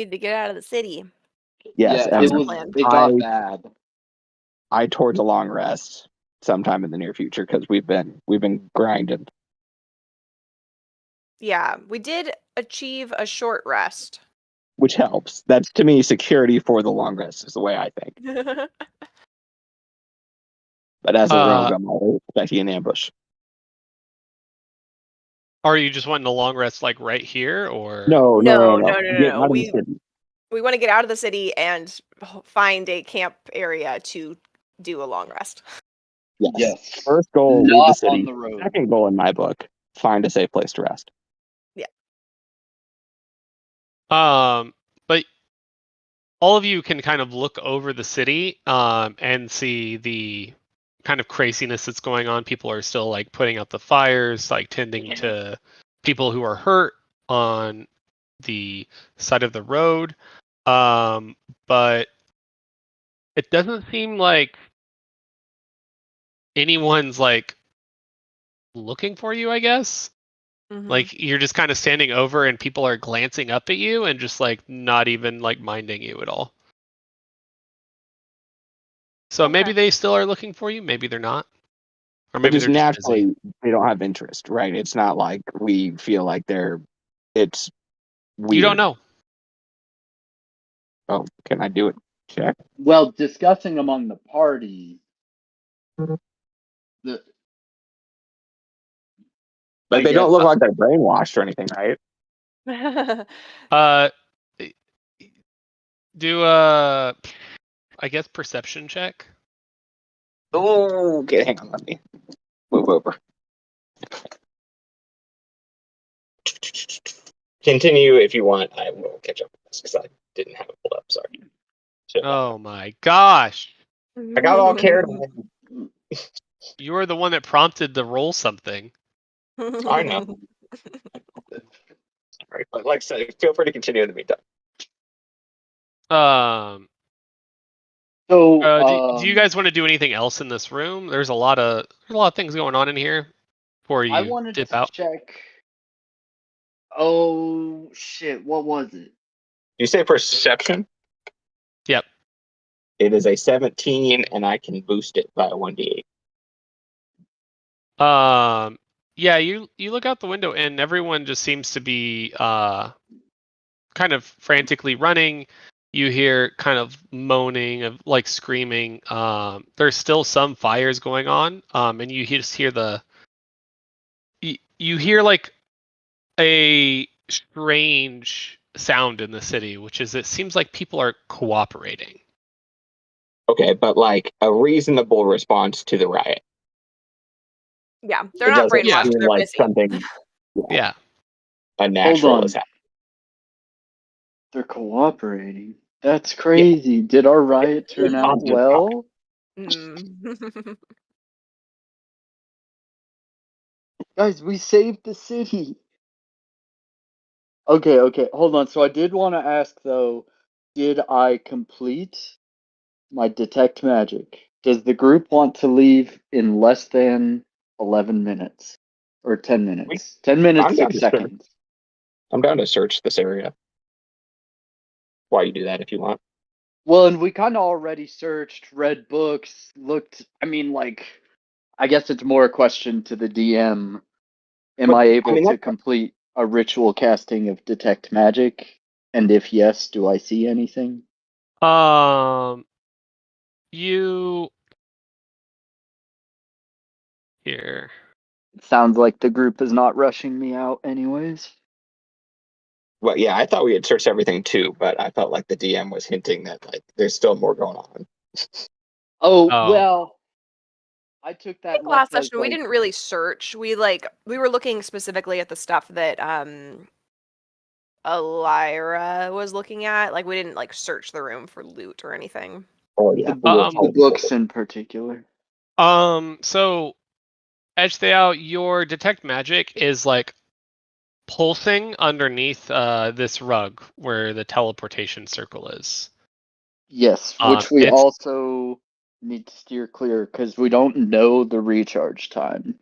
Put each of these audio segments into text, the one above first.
Need to get out of the city. Yes, yeah, it got bad. I towards a long rest sometime in the near future because we've been grinding. Yeah, we did achieve a short rest. Which helps. That's to me security for the long rest is the way I think. But as a rogue, I'm always expecting an ambush. Are you just wanting a long rest like right here, or No. We want to get out of the city and find a camp area to do a long rest. Yes. First goal, leave the city. On the road. Second goal in my book, find a safe place to rest. Yeah. But all of you can kind of look over the city and see the kind of craziness that's going on. People are still like putting out the fires, like tending to people who are hurt on the side of the road. But it doesn't seem like anyone's like looking for you, I guess. Mm-hmm. Like you're just kind of standing over and people are glancing up at you and just like not even like minding you at all. So maybe they still are looking for you, maybe they're not. Or maybe just they're just naturally busy. they don't have interest, right? It's not like we feel like it's weird. You don't know. Oh, can I do it? Check. Well, discussing among the party, But they don't look like they're brainwashed or anything, right? Do I guess perception check. Oh, okay, hang on, let me move over. Continue if you want. I will catch up with this because I didn't have it pulled up. Sorry. Oh my gosh! I got all carried away. You were the one that prompted to roll something. I know. Right, but like I said, feel free to continue in the meantime. Do you guys want to do anything else in this room? There's a lot of things going on in here before you I wanted dip to out. check. Oh shit! What was it? You say perception? Yep. It is a 17, and I can boost it by a 1d8. Yeah, you look out the window, and everyone just seems to be kind of frantically running. You hear kind of moaning of like screaming. There's still some fires going on, and you just hear you hear like a strange sound in the city, which is it seems like people are cooperating. Okay, but like a reasonable response to the riot. Yeah, they're not brainwashed. They're like busy. Something. Yeah. Unnatural is happening. They're cooperating. That's crazy. Yeah. Did our riot turn out well? Guys, we saved the city. Okay, hold on. So I did want to ask though, did I complete my detect magic? Does the group want to leave in less than 11 minutes or 10 minutes? 10 minutes, 6 seconds. I'm down to search this area. While you do that if you want. Well, and we kind of already searched, read books, looked. I mean, like, I guess it's more a question to the DM. Am I able to complete a ritual casting of detect magic? And if yes, do I see anything? You here. It sounds like the group is not rushing me out anyways. Well, yeah, I thought we had searched everything too, but I felt like the DM was hinting that like there's still more going on. Well, I took that. I think last session we didn't really search. We were looking specifically at the stuff that Elira was looking at. Like we didn't like search the room for loot or anything. Oh yeah, the books in particular. So Edgetheow, your detect magic is like pulsing underneath this rug where the teleportation circle is. Yes, which we also need to steer clear because we don't know the recharge time.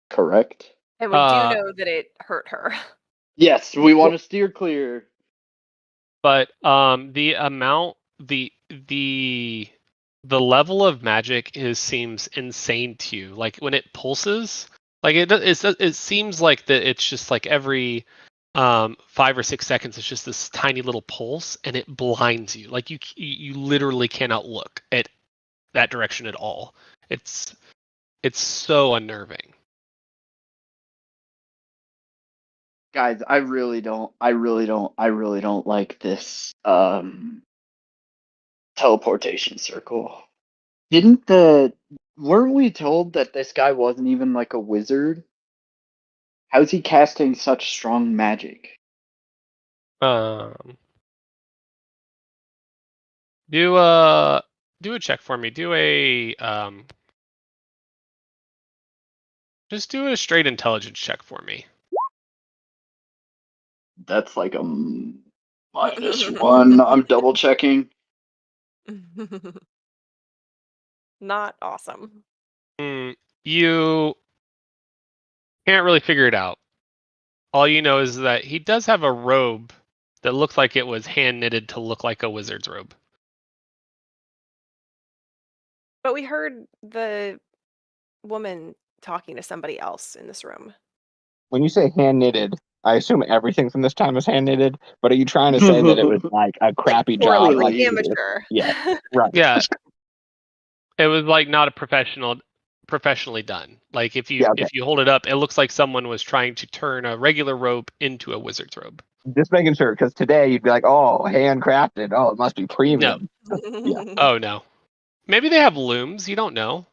Correct? And we do know that it hurt her. Yes, we want to steer clear. But the amount the level of magic seems insane to you. Like when it pulses, like it seems like that it's just like every 5 or 6 seconds it's just this tiny little pulse and it blinds you. Like you literally cannot look at that direction at all. It's so unnerving. Guys, I really don't like this teleportation circle. Weren't we told that this guy wasn't even like a wizard? How's he casting such strong magic? Do a check for me. Do a just do a straight intelligence check for me. That's like a -1. I'm double checking. Not awesome. You can't really figure it out. All you know is that he does have a robe that looks like it was hand knitted to look like a wizard's robe. But we heard the woman talking to somebody else in this room. When you say hand knitted, I assume everything from this time was hand knitted. But are you trying to say that it was like a crappy job? Poorly, Like amateur. Yeah, right. Yeah. It was like not a professionally done. Like if you hold it up, it looks like someone was trying to turn a regular robe into a wizard's robe. Just making sure, because today you'd be like, "Oh, handcrafted. Oh, it must be premium." Yeah. Oh no. Maybe they have looms. You don't know.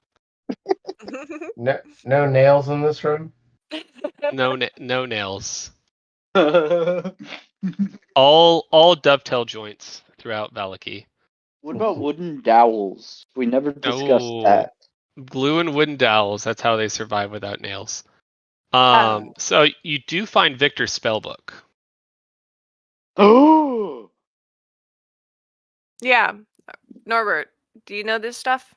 No nails in this room. No nails. all dovetail joints throughout Valaki. What about wooden dowels? We never discussed that. Glue and wooden dowels. That's how they survive without nails. So you do find Victor's spellbook. Oh. Yeah. Norbert, do you know this stuff?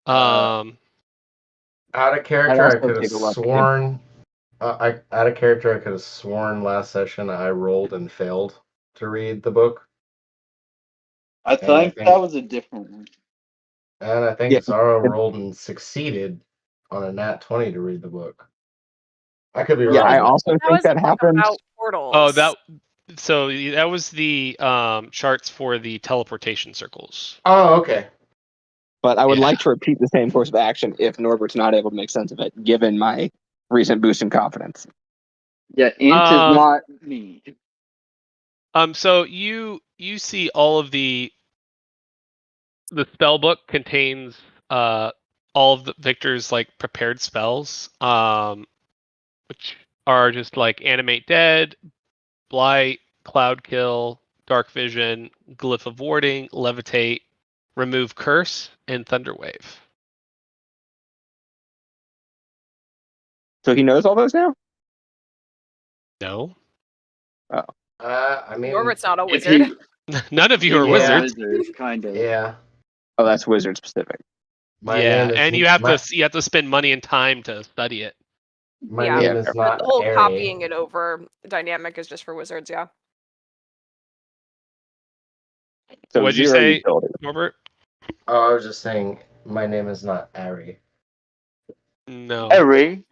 Out of character, I could have sworn. Out of character, I could have sworn last session I rolled and failed to read the book. I think that was a different one. And I think Zara rolled and succeeded on a nat 20 to read the book. I could be wrong. Yeah, I also think that happened. Oh, that was the charts for the teleportation circles. Oh, okay. But I would like to repeat the same course of action if Norbert's not able to make sense of it, given my recent boost in confidence. Yeah, int is not me. So you see all of the spell book contains all of the Victor's like prepared spells, which are just like animate dead, blight, cloud kill, dark vision, glyph of warding, levitate, remove curse, and thunderwave. So he knows all those now? No. Oh. I mean, Norbert's not a wizard. None of you are wizards. Kind of. Yeah. Oh, that's wizard specific. And you have to spend money and time to study it. My name is not the whole Harry. copying it over dynamic is just for wizards, yeah. So what'd you say, Norbert? Oh, I was just saying my name is not Ari. No. Ari?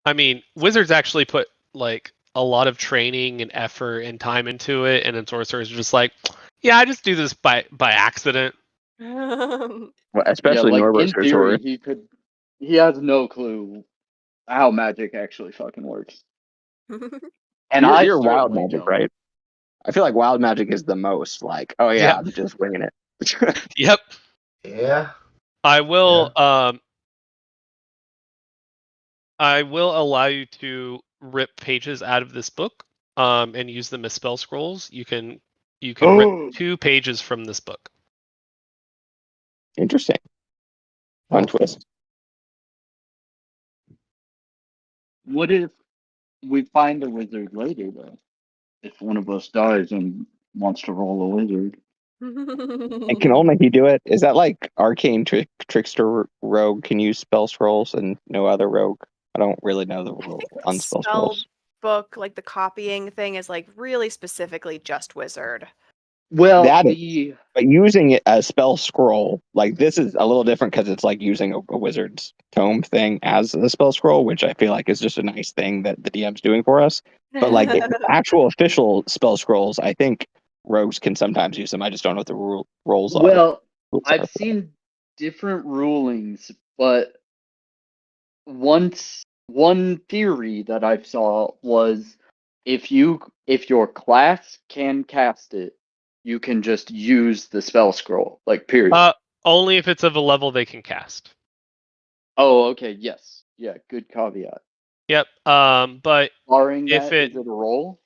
I mean, wizards actually put like a lot of training and effort and time into it, and then sorcerers are just like, yeah, I just do this by accident. Well, especially Norbert's in theory, he has no clue how magic actually fucking works. And you're wild magic, right? I feel like wild magic is the most like, oh yeah, I'm just winging it. Yep. Yeah. I will allow you to rip pages out of this book and use them as spell scrolls. You can rip 2 pages from this book. Interesting. Fun twist. What if we find a wizard later, though? If one of us dies and wants to roll a wizard. And can only he do it? Is that like arcane trickster rogue can use spell scrolls and no other rogue? I don't really know the rule on spell scrolls. book, like the copying thing, is like really specifically just wizard. Well, But using a spell scroll, like this is a little different because it's like using a wizard's tome thing as a spell scroll, which I feel like is just a nice thing that the DM's doing for us. But like actual official spell scrolls, I think rogues can sometimes use them. I just don't know what the rules are. Well, I've seen different rulings, but one theory that I saw was if your class can cast it, you can just use the spell scroll, like period. Only if it's of a level they can cast. Oh, okay, yes. Yeah, good caveat. Yep. But barring if that, is it a roll?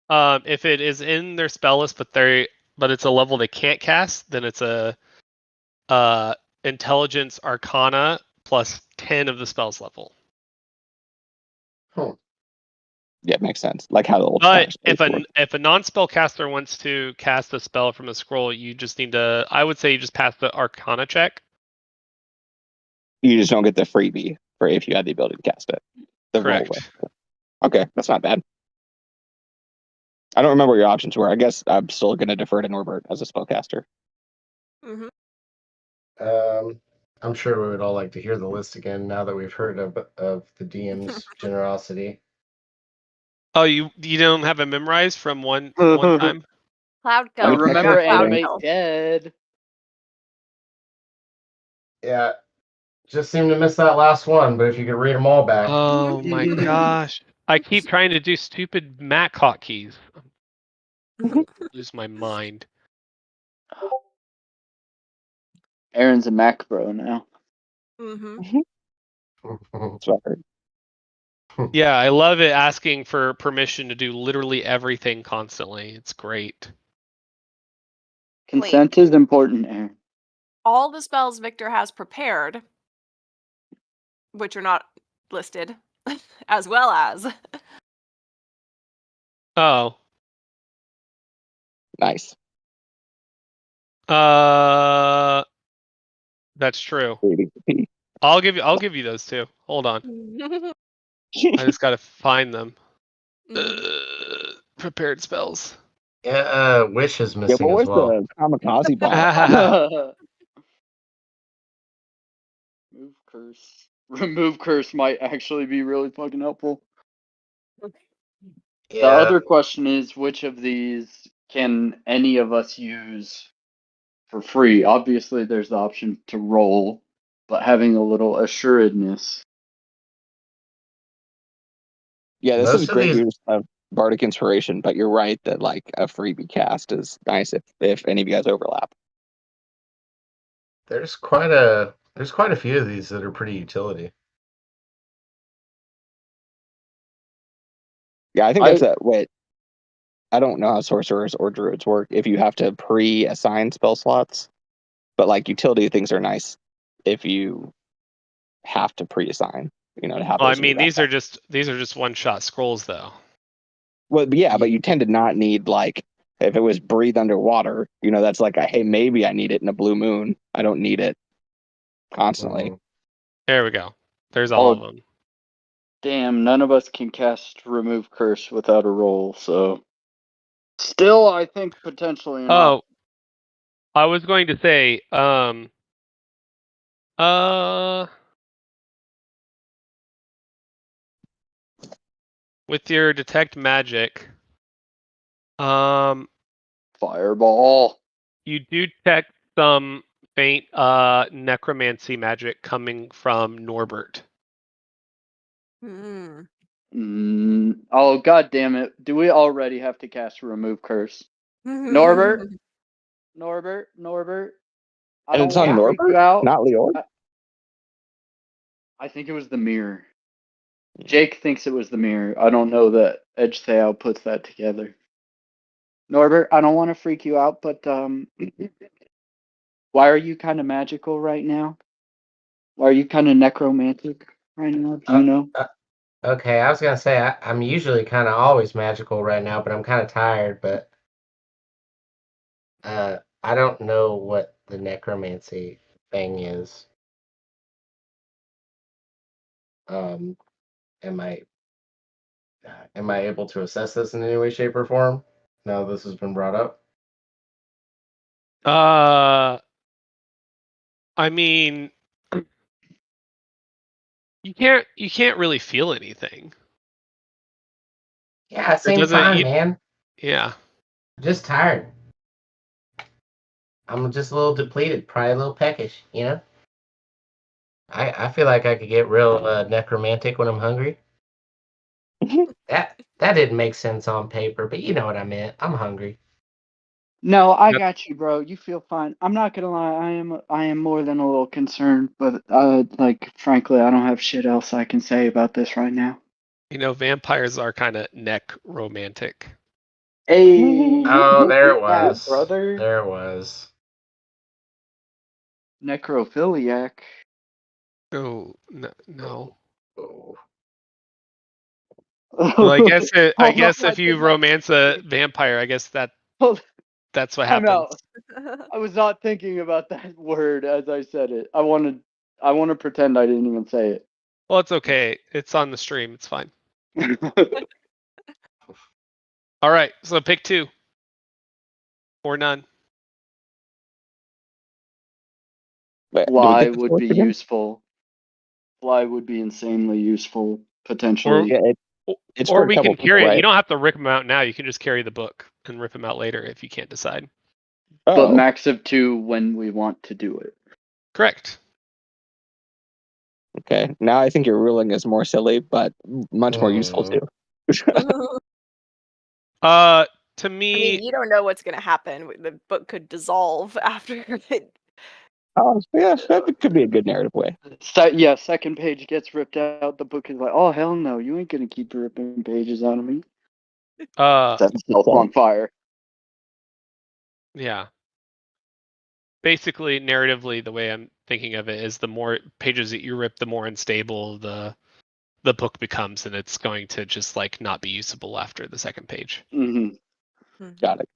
If it is in their spell list, but it's a level they can't cast, then it's a intelligence arcana plus 10 of the spell's level. Yeah, it makes sense. Like how the old But if a non-spellcaster wants to cast a spell from a scroll, you just need to. I would say you just pass the Arcana check. You just don't get the freebie for if you had the ability to cast it. Correct. Okay, that's not bad. I don't remember what your options were. I guess I'm still going to defer to Norbert as a spellcaster. Mm-hmm. I'm sure we would all like to hear the list again now that we've heard of the DM's generosity. Oh, you don't have it memorized from one time? Cloud I Kill. remember Cloud Animate Kill. Dead. Yeah, just seemed to miss that last one, but if you could read them all back. Oh my gosh. I keep trying to do stupid Mac hotkeys. Lose my mind. Aaron's a Mac bro now. Mm-hmm. That's what I heard. Yeah, I love it asking for permission to do literally everything constantly. It's great. Consent is important, Aaron. All the spells Victor has prepared, which are not listed, as well as. Oh. Nice. That's true. I'll give you those two. Hold on. I just gotta find them. Prepared spells. Yeah, Wish is missing what was as well. the kamikaze bomb? Remove curse might actually be really fucking helpful. Yeah. The other question is, which of these can any of us use for free? Obviously, there's the option to roll, but having a little assuredness. Yeah, this Most is of great these- use of Bardic Inspiration, but you're right that like a freebie cast is nice if any of you guys overlap. There's quite a few of these that are pretty utility. Yeah, I think that's what I don't know how sorcerers or druids work if you have to pre-assign spell slots, but like utility things are nice if you have to pre-assign. To have. Well, I mean, these are just one-shot scrolls, though. Well, yeah, but you tend to not need like if it was breathe underwater. That's like hey, maybe I need it in a blue moon. I don't need it constantly. There we go. There's all of them. Damn, none of us can cast Remove Curse without a roll, so still, I think potentially. Oh, I was going to say, with your detect magic, fireball. You do detect some faint necromancy magic coming from Norbert. Oh, god damn it. Do we already have to cast Remove Curse? Norbert? Norbert? And it's on Norbert, not Leor? I think it was the mirror. Jake thinks it was the mirror. I don't know that Edge Thao puts that together. Norbert, I don't want to freak you out, but why are you kind of magical right now? Why are you kind of necromantic right now? Do you know? Okay, I was gonna say I'm usually kind of always magical right now, but I'm kind of tired. But I don't know what the necromancy thing is. Am I am I able to assess this in any way, shape, or form? Now this has been brought up. I mean, you can't really feel anything. Yeah, same time, man. Yeah. Just tired. I'm just a little depleted, probably a little peckish, you know? I feel like I could get real necromantic when I'm hungry. That didn't make sense on paper, but you know what I meant. I'm hungry. No, I Yep. got you, bro. You feel fine. I'm not gonna lie. I am more than a little concerned, but like frankly, I don't have shit else I can say about this right now. You know, vampires are kind of neck romantic. Hey, Oh, there it yeah, was. brother. There it was. Necrophiliac. Oh no. Oh. Well, I guess Hold on, if you romance a vampire, I guess Hold- that's what I'm happens. out. I was not thinking about that word as I said it. I want to pretend I didn't even say Well, it's okay. It's on the stream. It's fine. it. All right. So pick 2 or none. Wait, do we Fly get the would force be again? useful. Fly would be insanely useful potentially. Yeah, it's for Or a we couple can carry people, it. right? You don't have to rip them out now. You can just carry the book and rip them out later if you can't decide. But Oh, max of 2 when we want to do it. Correct. okay. Now I think your ruling is more silly, but much more useful too. To I me, mean, you don't know what's going to happen. The book could dissolve after it. Oh, yeah, that could be a good narrative way. Yeah, second page gets ripped out. The book is like, oh hell no, you ain't gonna keep ripping pages out of me. Set itself on fire. yeah. Basically, narratively, the way I'm thinking of it is the more pages that you rip, the more unstable the book becomes, and it's going to just like not be usable after the second page. Mm-hmm. Got it.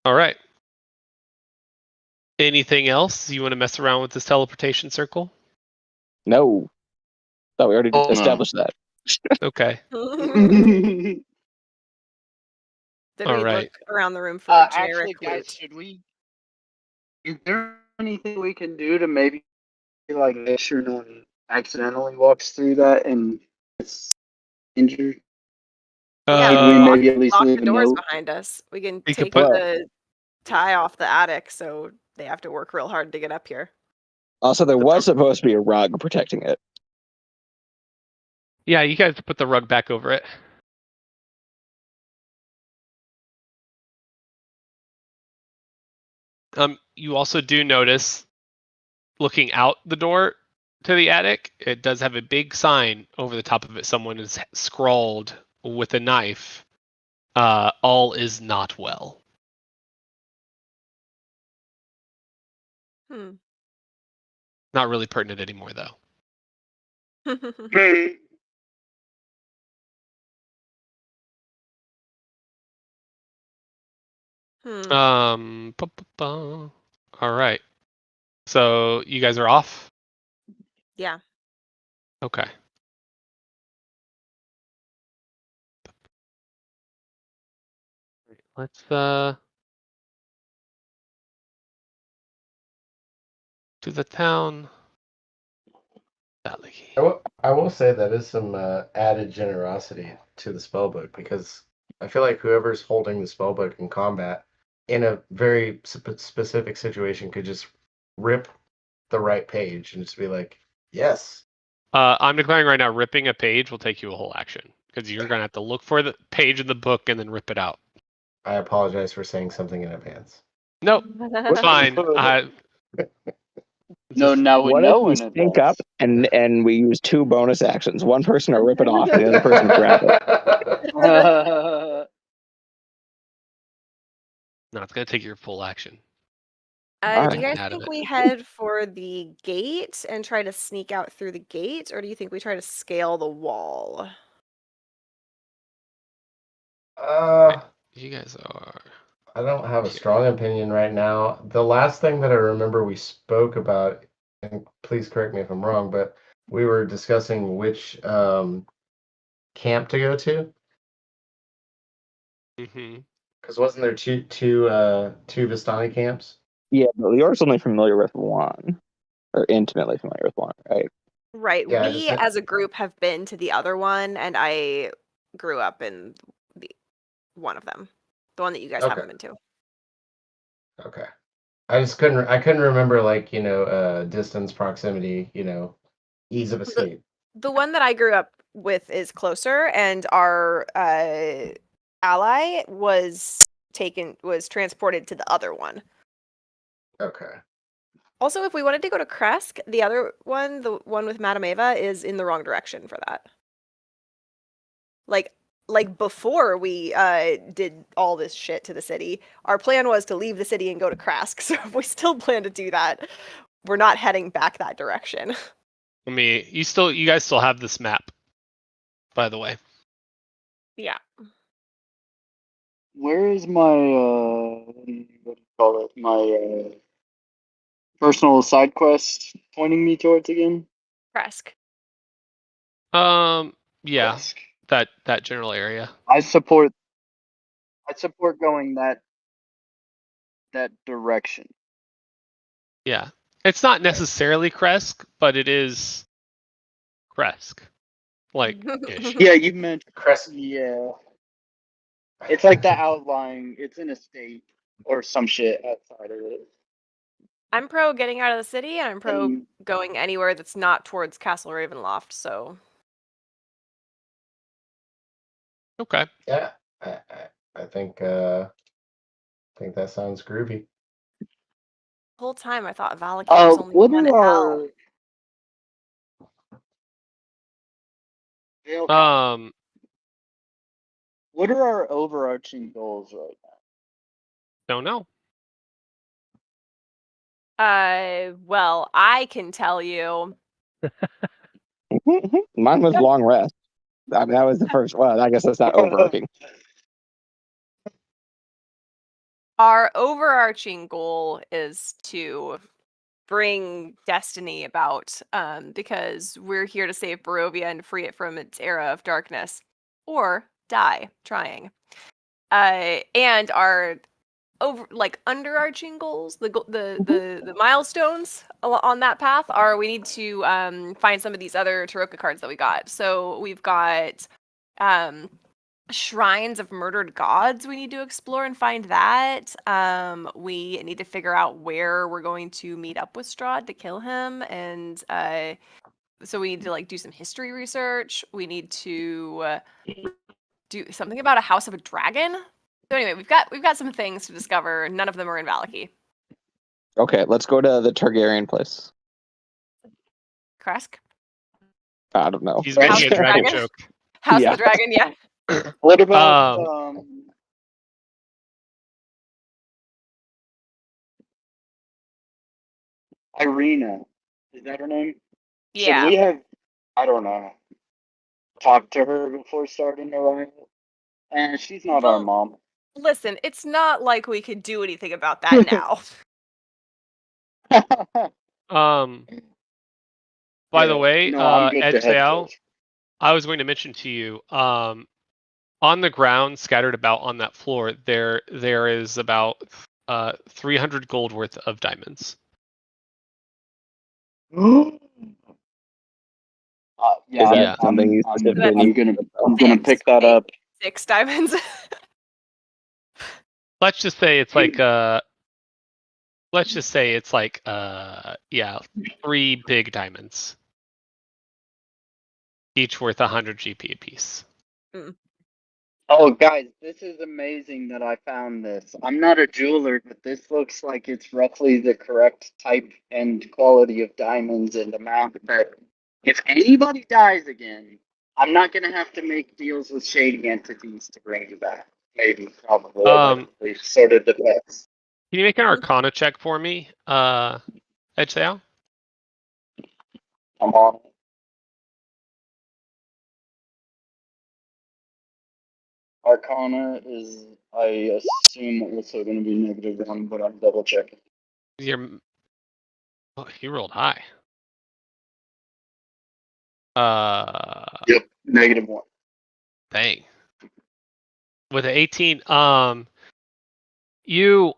All right. Anything else you want to mess around with this teleportation circle? No. Thought we already Oh, no. established that. Okay. Did All we right. look around the room for a generic actually, guys, loot? should we? Is there anything we can do to maybe like make sure no one accidentally walks through that and gets injured? Yeah, Should we maybe at least lock leave the a doors note? behind us. We can You could take put- the tie off the attic, so they have to work real hard to get up here. Also, there was supposed to be a rug protecting it. Yeah, you guys put the rug back over it. You also do notice, looking out the door to the attic, it does have a big sign over the top of it. Someone has scrawled with a knife, all is not well. Not really pertinent anymore, though. All right. So you guys are off? Yeah. Okay. Let's to the town. I will say that is some added generosity to the spellbook, because I feel like whoever's holding the spellbook in combat in a very specific situation could just rip the right page and just be like, yes. I'm declaring right now, ripping a page will take you a whole action, because you're going to have to look for the page in the book and then rip it out. I apologize for saying something in advance. Nope, fine. No, now we What if know we in sync up advance. and we use 2 bonus actions? One person to rip it off, and the other person to grab it. No, it's going to take your full action. Do you guys Out of think it. we head for the gate and try to sneak out through the gate, or do you think we try to scale the wall? You guys are. I don't have a strong opinion right now. The last thing that I remember we spoke about, and please correct me if I'm wrong, but we were discussing which camp to go to. Mm-hmm. Because wasn't there two Vistani camps? Yeah, but Lior's only familiar with one, or intimately familiar with one, right? Right. Yeah, We as a group have been to the other one, and I grew up in the one of them. The one that you guys haven't been to. Okay. I couldn't remember, like, distance, proximity, ease of escape. The one that I grew up with is closer, and our ally was transported to the other one. Okay. Also, if we wanted to go to Kresk, the other one, the one with Madame Eva, is in the wrong direction for that. Like before we did all this shit to the city, our plan was to leave the city and go to Kresk. So if we still plan to do that, we're not heading back that direction. You guys still have this map, by the way. Yeah. Where is my what do you call it? My personal side quest pointing me towards again? Kresk. Yeah, Kresk. that general area. I support going that direction. Yeah, it's not necessarily Kresk, but it is Kresk, like ish. Yeah, you mentioned. Crest. Yeah, it's like the outlying. It's in a state or some shit outside of it. I'm pro getting out of the city, and I'm pro And going anywhere that's not towards Castle Ravenloft. So Okay. Yeah. I think that sounds groovy. the whole time I thought Valakut was only what one are L. what are our overarching goals right now? Don't know. Well, I can tell you. Mine was long rest. I mean, that was the first one. I guess that's not overarching. Our overarching goal is to bring destiny about, because we're here to save Barovia and free it from its era of darkness, or die trying. And our underarching goals, the milestones on that path are we need to find some of these other Taroka cards that we got. So we've got shrines of murdered gods we need to explore and find that. We need to figure out where we're going to meet up with Strahd to kill him, and so we need to do some history research. We need to do something about a House of a Dragon. So anyway, we've got some things to discover. None of them are in Valaki. Okay, let's go to the Targaryen place. Kresk? I don't know. He's making House a of the dragon Dragon? joke. House Yeah. of the Dragon, yeah. What about Irina? Is that her name? Should Yeah. we have, I don't know, talked to her before starting the riot? And she's not our Well, mom. listen, it's not like we could do anything about that now. By the way, no, I'm good Ed to head Sao, towards. I was going to mention to you, on the ground, scattered about on that floor, there is about 300 gold worth of diamonds. Yeah, Is that Yeah. something you specifically need? I'm gonna pick that up. 6 diamonds. Let's just say it's like yeah, 3 big diamonds, each worth 100 GP apiece. Oh, guys, this is amazing that I found this. I'm not a jeweler, but this looks like it's roughly the correct type and quality of diamonds and amount that if anybody dies again, I'm not gonna have to make deals with shady entities to bring you back. Maybe, probably. It sort of depends. Can you make an Arcana check for me, Ed Sao? I'm on it. Arcana is, I assume, also going to be -1, but I'm double checking. You rolled high. Yep, -1. Dang. With an 18, you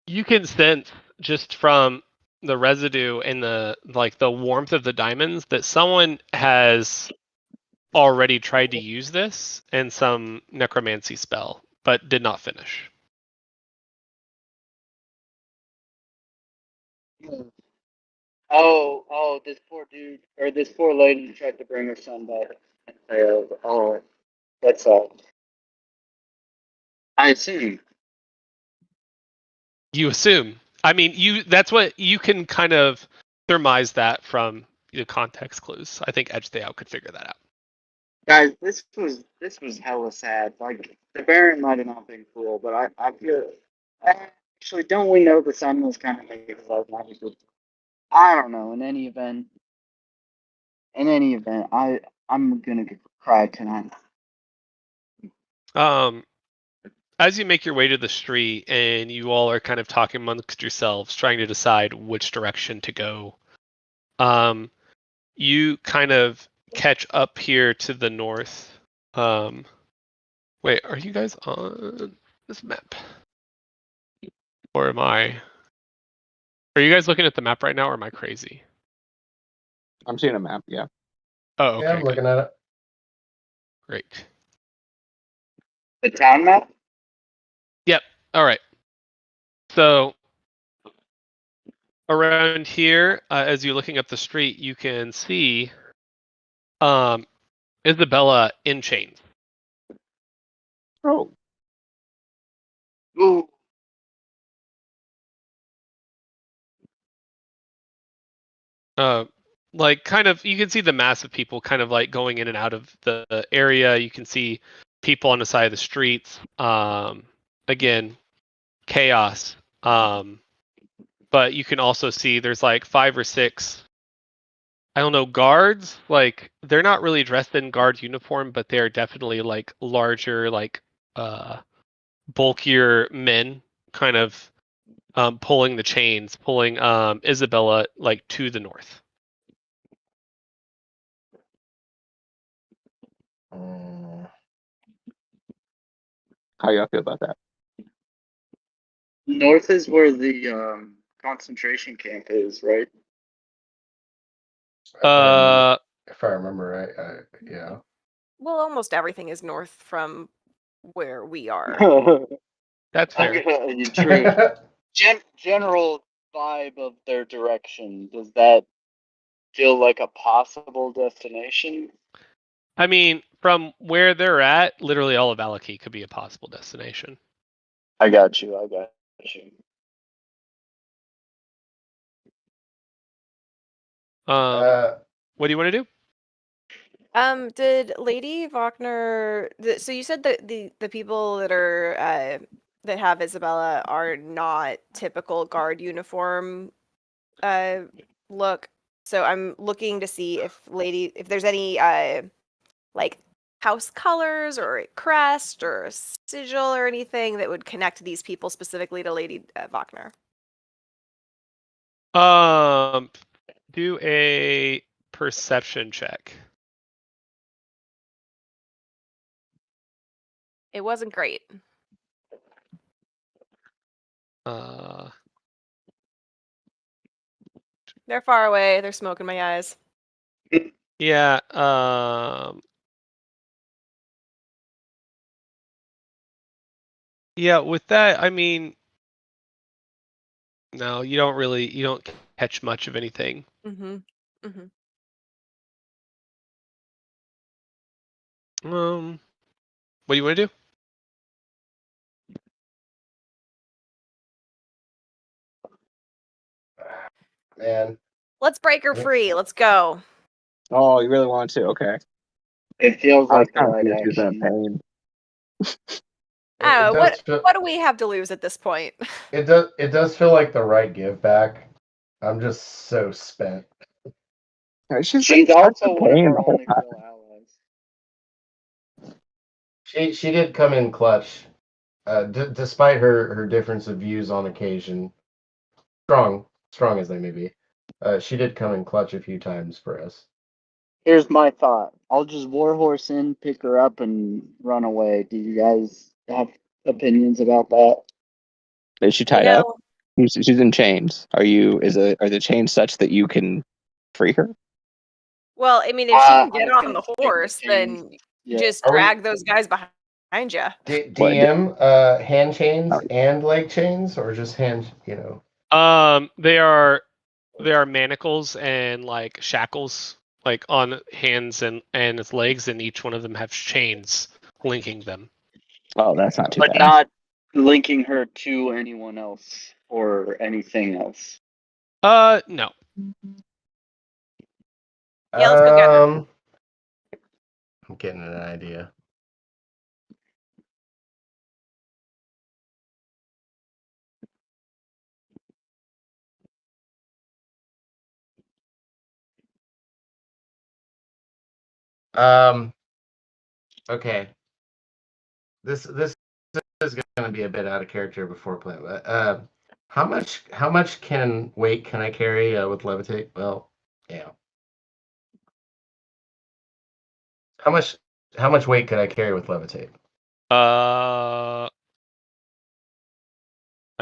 you can sense just from the residue and the warmth of the diamonds that someone has already tried to use this in some necromancy spell, but did not finish. Oh, this poor dude, or this poor lady tried to bring her son back and failed. Oh, that's I assume. You assume. I mean, that's what you can kind of surmise that from the context clues. I think Edgeday could figure that out. Guys, this was hella sad. Like the Baron might have not been cool, but I feel actually don't we know the son was kind of making love magic? I don't know. In any event, I'm gonna cry tonight. As you make your way to the street and you all are kind of talking amongst yourselves, trying to decide which direction to go, you kind of catch up here to the north. Wait, are you guys on this map? Or am I? Are you guys looking at the map right now, or am I crazy? I'm seeing a map. Yeah. Oh, okay. Yeah, I'm looking at it. Great. The town map? Yep. All right. So around here, as you're looking up the street, you can see Isabella in chains. Oh. Ooh. Like kind of, you can see the mass of people kind of like going in and out of the area. You can see people on the side of the streets. Again, chaos. But you can also see there's like 5 or 6, I don't know, guards. Like they're not really dressed in guard uniform, but they are definitely like larger, like bulkier men, kind of pulling the chains, pulling Isabella like to the north. How y'all feel about that? North is where the concentration camp is, right? If I remember right, yeah. Well, almost everything is north from where we are. That's fair. True. General vibe of their direction. Does that feel like a possible destination? I mean, from where they're at, literally all of Alaki could be a possible destination. I got you. What do you want to do? Did Lady Wagner? So you said that the people that are that have Isabella are not typical guard uniform look. So I'm looking to see if there's any like house colors or a crest or a sigil or anything that would connect these people specifically to Lady Wagner. Do a perception check. It wasn't great. They're far away. They're smoking my eyes. Yeah. Yeah. With that, I mean, no, you don't catch much of anything. Mm-hmm. Mm-hmm. What do you want to do? Man. Let's break her free. Let's go. Oh, you really want to? Okay. It feels I was like the kind of right seeing she's in action. pain. What do we have to lose at this point? It does feel like the right give back. I'm just so spent. She's She's been also one of pain our the whole only time. real allies. She did come in clutch, despite her difference of views on occasion. Strong as they may be. She did come in clutch a few times for us. Here's my thought. I'll just warhorse in, pick her up, and run away. Do you guys have opinions about that? Is she You tied up? know, She's in chains. Are the chains such that you can free her? well, I mean, if she can I get on can't the stick with horse, chains. then Yeah. just Are we drag those guys behind you. What? DM hand chains Oh, and leg chains, or just hand? They are manacles and like shackles, like on hands and its legs, and each one of them have chains linking them. oh, that's not too But bad. not linking her to anyone else or anything else. No. Yeah, let's go get her. I'm getting an idea. Okay. This is going to be a bit out of character before playing. But how much weight can I carry with levitate? Well, yeah. How much weight can I carry with levitate? I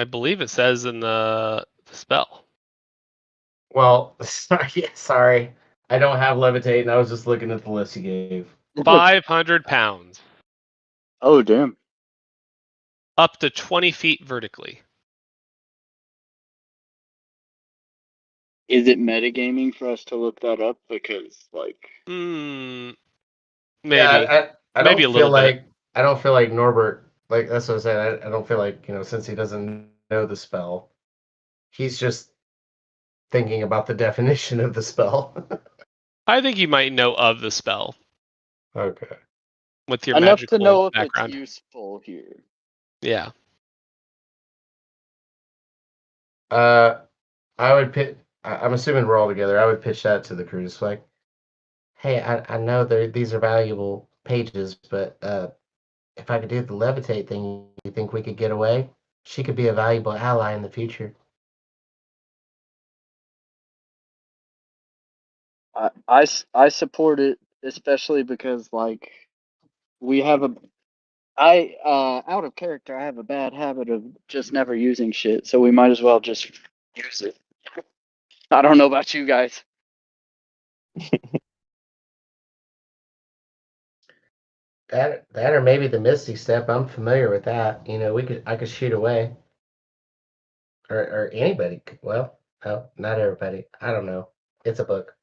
believe it says in the spell. Well, sorry. I don't have levitate, and I was just looking at the list you gave. 500 pounds. Oh, damn. Up to 20 feet vertically. Is it metagaming for us to look that up? Because, like... Maybe. Yeah, I Maybe don't a feel little bit. like Norbert, like that's what I said. I don't feel like, since he doesn't know the spell, he's just thinking about the definition of the spell. I think you might know of the spell Okay. with your Enough to magical know if it's background. useful here. Yeah. I would pitch. I'm assuming we're all together. I would pitch that to the crew. Just like, hey, I know these are valuable pages, but if I could do the levitate thing, you think we could get away? She could be a valuable ally in the future. I support it, especially because, like, we have out of character, I have a bad habit of just never using shit, so we might as well just use it. I don't know about you guys. That or maybe the Misty Step. I'm familiar with that. I could shoot away, or anybody. Well, no, not everybody. I don't know. It's a book.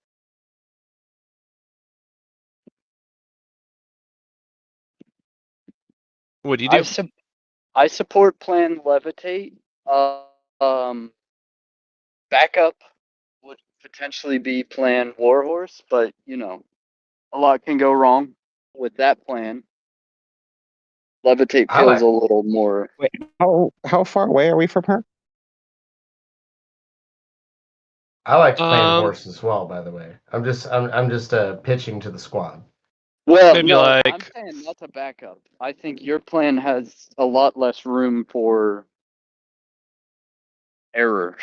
What do you do? I support Plan Levitate. Um, Backup would potentially be Plan Warhorse, but a lot can go wrong with that plan. Levitate I feels a like little more. Wait, how far away are we from her? I like playing Um, horse as well. By the way, I'm just pitching to the squad. Well, maybe no, I'm like saying that's a backup. I think your plan has a lot less room for error.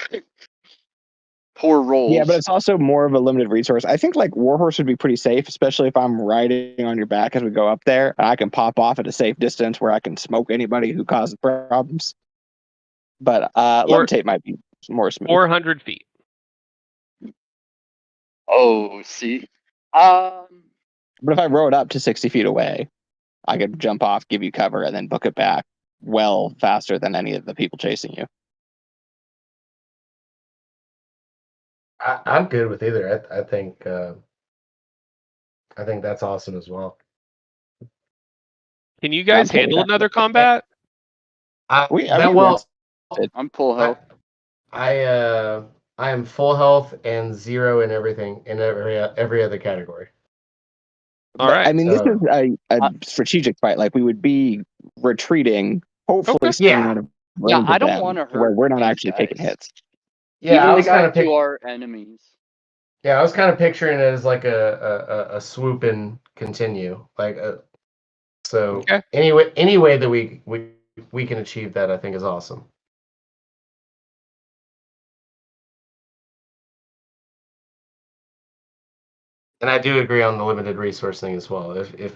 Poor Yeah, but rolls. it's also more of a limited resource. I think like Warhorse would be pretty safe, especially if I'm riding on your back as we go up there. I can pop off at a safe distance where I can smoke anybody who causes problems. But levitate might be more smooth. 400 feet. Oh, see. But if I rode up to 60 feet away, I could jump off, give you cover, and then book it back well faster than any of the people chasing you. I'm good with either. I think that's awesome as well. Can you Yeah, I'm guys totally handle down. another combat? We I'm full health. I am full health and 0 in everything in every other category. All But, right. I mean, this is a I- strategic fight. Like, we would be retreating, hopefully Okay. staying out of range I of don't them, want to to where hurt we're not these actually taking guys. hits. Yeah, Even I the was kind guys of who are enemies. Yeah, I was kind of picturing it as like a swoop and continue. So Okay. any way that we can achieve that, I think is awesome. And I do agree on the limited resource thing as well. If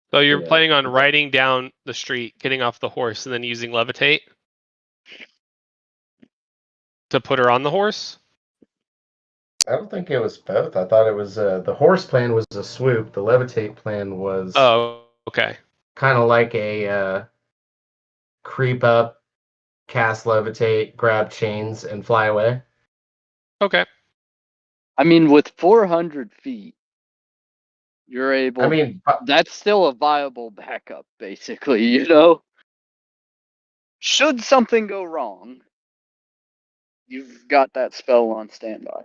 So you're Yeah. planning on riding down the street, getting off the horse, and then using levitate to put her on the horse? I don't think it was both. I thought it was the horse plan was a swoop. The levitate plan was Oh, okay. kind of like a creep up, cast levitate, grab chains, and fly away. Okay. I mean, with 400 feet, you're I able. mean, That's still a viable backup, basically. You know, should something go wrong, you've got that spell on standby.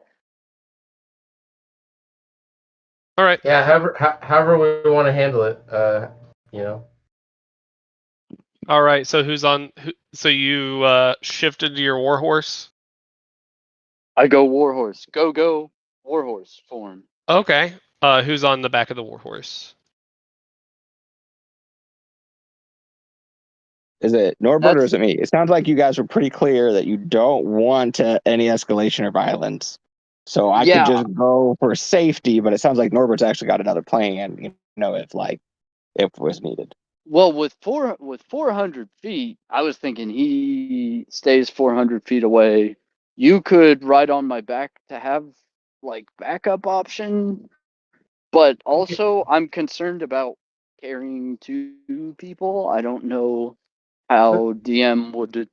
All right. yeah. However we want to handle it, you know. All right. So who's on? So you shifted to your warhorse? I go warhorse. Go warhorse form. Okay. Who's on the back of the warhorse? Is it Norbert or That's is it me? It sounds like you guys were pretty clear that you don't want any escalation or violence. So I could yeah. just go for safety, but it sounds like Norbert's actually got another plan, if it was needed. Well, with 400 feet, I was thinking he stays 400 feet away. You could ride on my back to have like backup option, but also I'm concerned about carrying two people. I don't know how DM would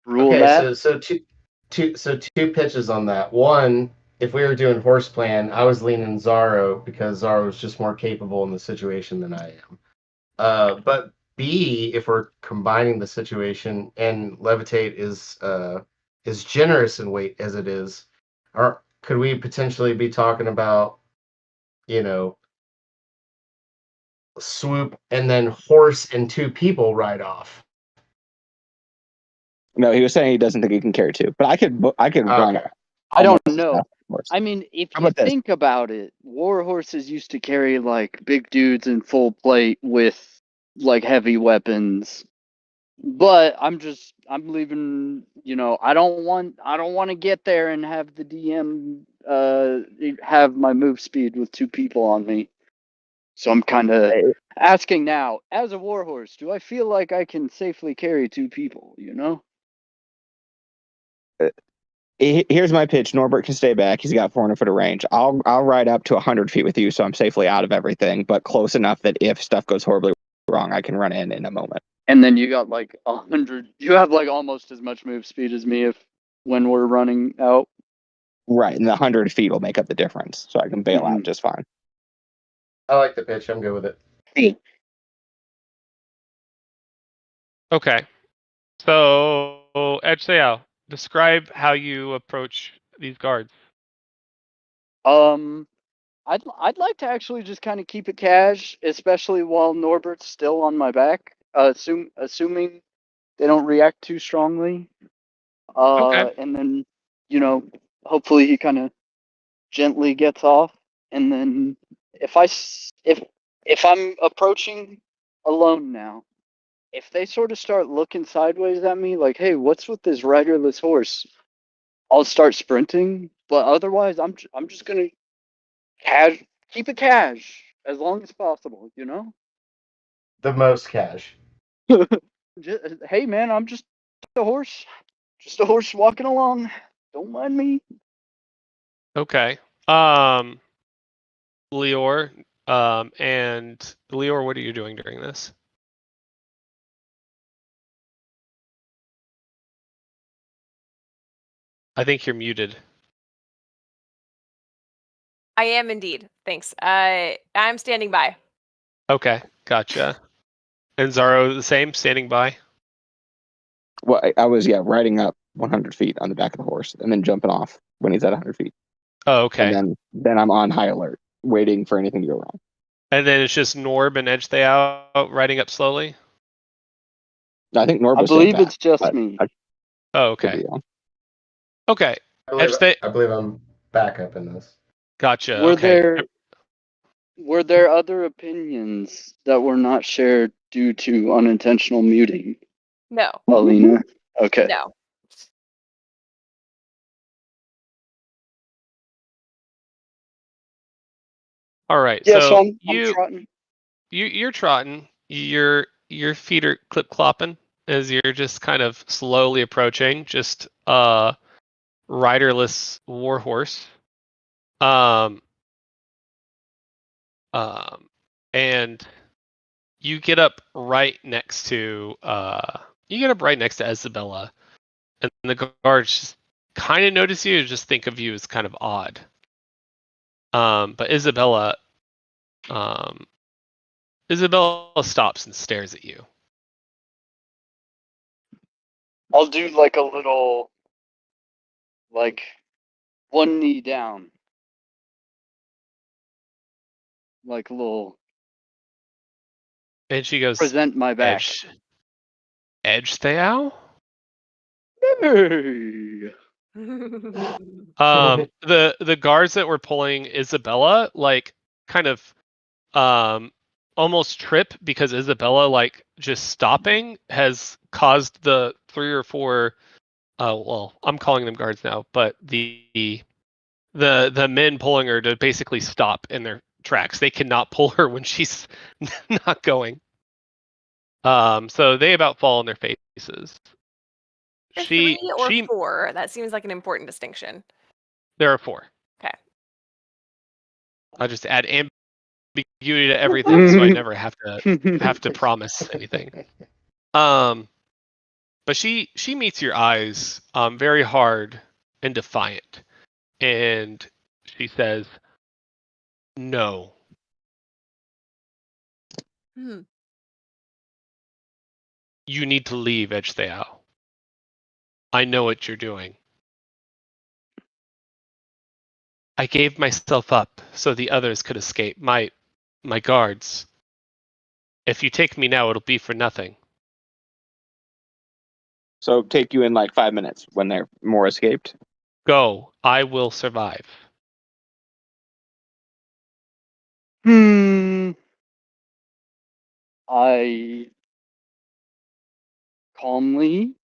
rule Okay, that. so two pitches on that. One, if we were doing horse plan, I was leaning Zaro because Zaro is just more capable in the situation than I am. But B, if we're combining the situation and levitate is generous in weight as it is, or could we potentially be talking about, you know, swoop and then horse and two people ride off? No, he was saying he doesn't think he can carry two, but I could run Okay. I don't almost as know. fast as a horse. I mean, if How you about this? think about it, war horses used to carry like big dudes in full plate with like heavy weapons. But I'm leaving, I don't want to get there and have the DM have my move speed with two people on me. So I'm kind of asking now, as a warhorse, do I feel like I can safely carry two people, Here's my pitch. Norbert can stay back. He's got 400 foot of range. I'll ride up to 100 feet with you, so I'm safely out of everything, but close enough that if stuff goes horribly wrong, I can run in a moment. And then you got like 100, you have like almost as much move speed as me when we're running out. Right, and the 100 feet will make up the difference, so I can bail out just fine. I like the pitch. I'm good with it. Okay. So Edge Sayao, describe how you approach these guards. I'd like to actually just kind of keep it cash, especially while Norbert's still on my back. Assuming they don't react too strongly. Okay. And then, hopefully he kind of gently gets off. And then if I'm approaching alone now, if they sort of start looking sideways at me, like, hey, what's with this riderless horse? I'll start sprinting. But otherwise, I'm just gonna keep it cash as long as possible. The most cash. Hey man, I'm just a horse. Just a horse walking along. Don't mind me. Okay. Leor, and Leor, what are you doing during this? I think you're muted. I am indeed. Thanks. I'm standing by. Okay, gotcha. And Zaro, the same, standing by. Well, I was riding up 100 feet on the back of the horse and then jumping off when he's at 100 feet. Oh, okay. And then I'm on high alert, waiting for anything to go wrong. And then it's just Norb and Edge Thayao riding up slowly. I think Norb I was believe back, it's just me. Oh, could okay. be wrong. Okay. I believe I'm back up in this. Gotcha. Were Okay. there other opinions that were not shared due to unintentional muting, No. Alina? Okay. No. All right. Yeah, so I'm trotting. you're trotting. Your feet are clip clopping as you're just kind of slowly approaching. Just riderless warhorse. Um. And you get up right next to Isabella, and the guards just kind of notice you, just think of you as kind of odd. But Isabella stops and stares at you. I'll do like a little, like, one knee down. Like a little, And she goes, present my back. Edge Theow? Hey. The guards that were pulling Isabella, like, kind of almost trip because Isabella, like, just stopping has caused the 3 or 4 well, I'm calling them guards now, but the men pulling her to basically stop in their tracks. They cannot pull her when she's not going. So they about fall on their faces. Three or 4? That seems like an important distinction. There are 4. Okay. I'll just add ambiguity to everything, so I never have to promise anything. But she meets your eyes very hard and defiant, and she says, "No." You need to leave, Edgetheow. I know what you're doing. I gave myself up so the others could escape. My guards. If you take me now, it'll be for nothing. So take you in like 5 minutes when they're more escaped. Go. I will survive. I calmly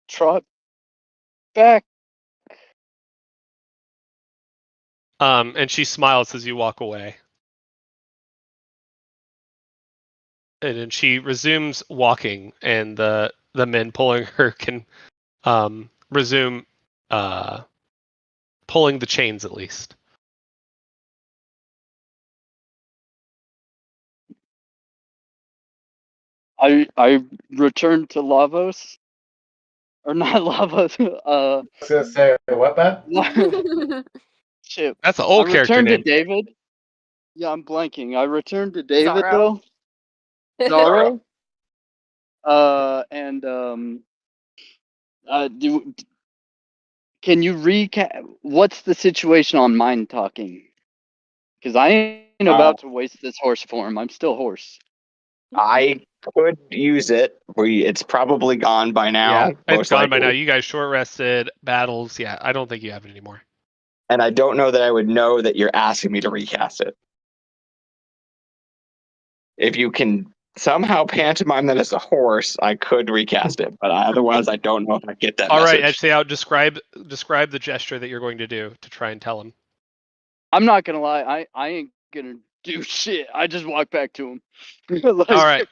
trot back. And she smiles as you walk away. And then she resumes walking, and the men pulling her can resume pulling the chains at least. I returned to Lavos. Or not Lavos. I was gonna say what, man? Shit. That's an old I character returned to name. David. Yeah, I'm blanking. I returned to David Zorro. though. Zorro. Can you recap? What's the situation on Mind Talking? Because I ain't about to waste this horse form. I'm still horse. I could use it. It's probably gone by now. Yeah, it's gone by now. You guys short rested, battles. Yeah, I don't think you have it anymore. And I don't know that I would know that you're asking me to recast it. If you can somehow pantomime that as a horse, I could recast it. But otherwise, I don't know if I get that All message. right, actually, I'll describe the gesture that you're going to do to try and tell him. I'm not gonna lie. I ain't gonna do shit. I just walk back to him. Like, All right.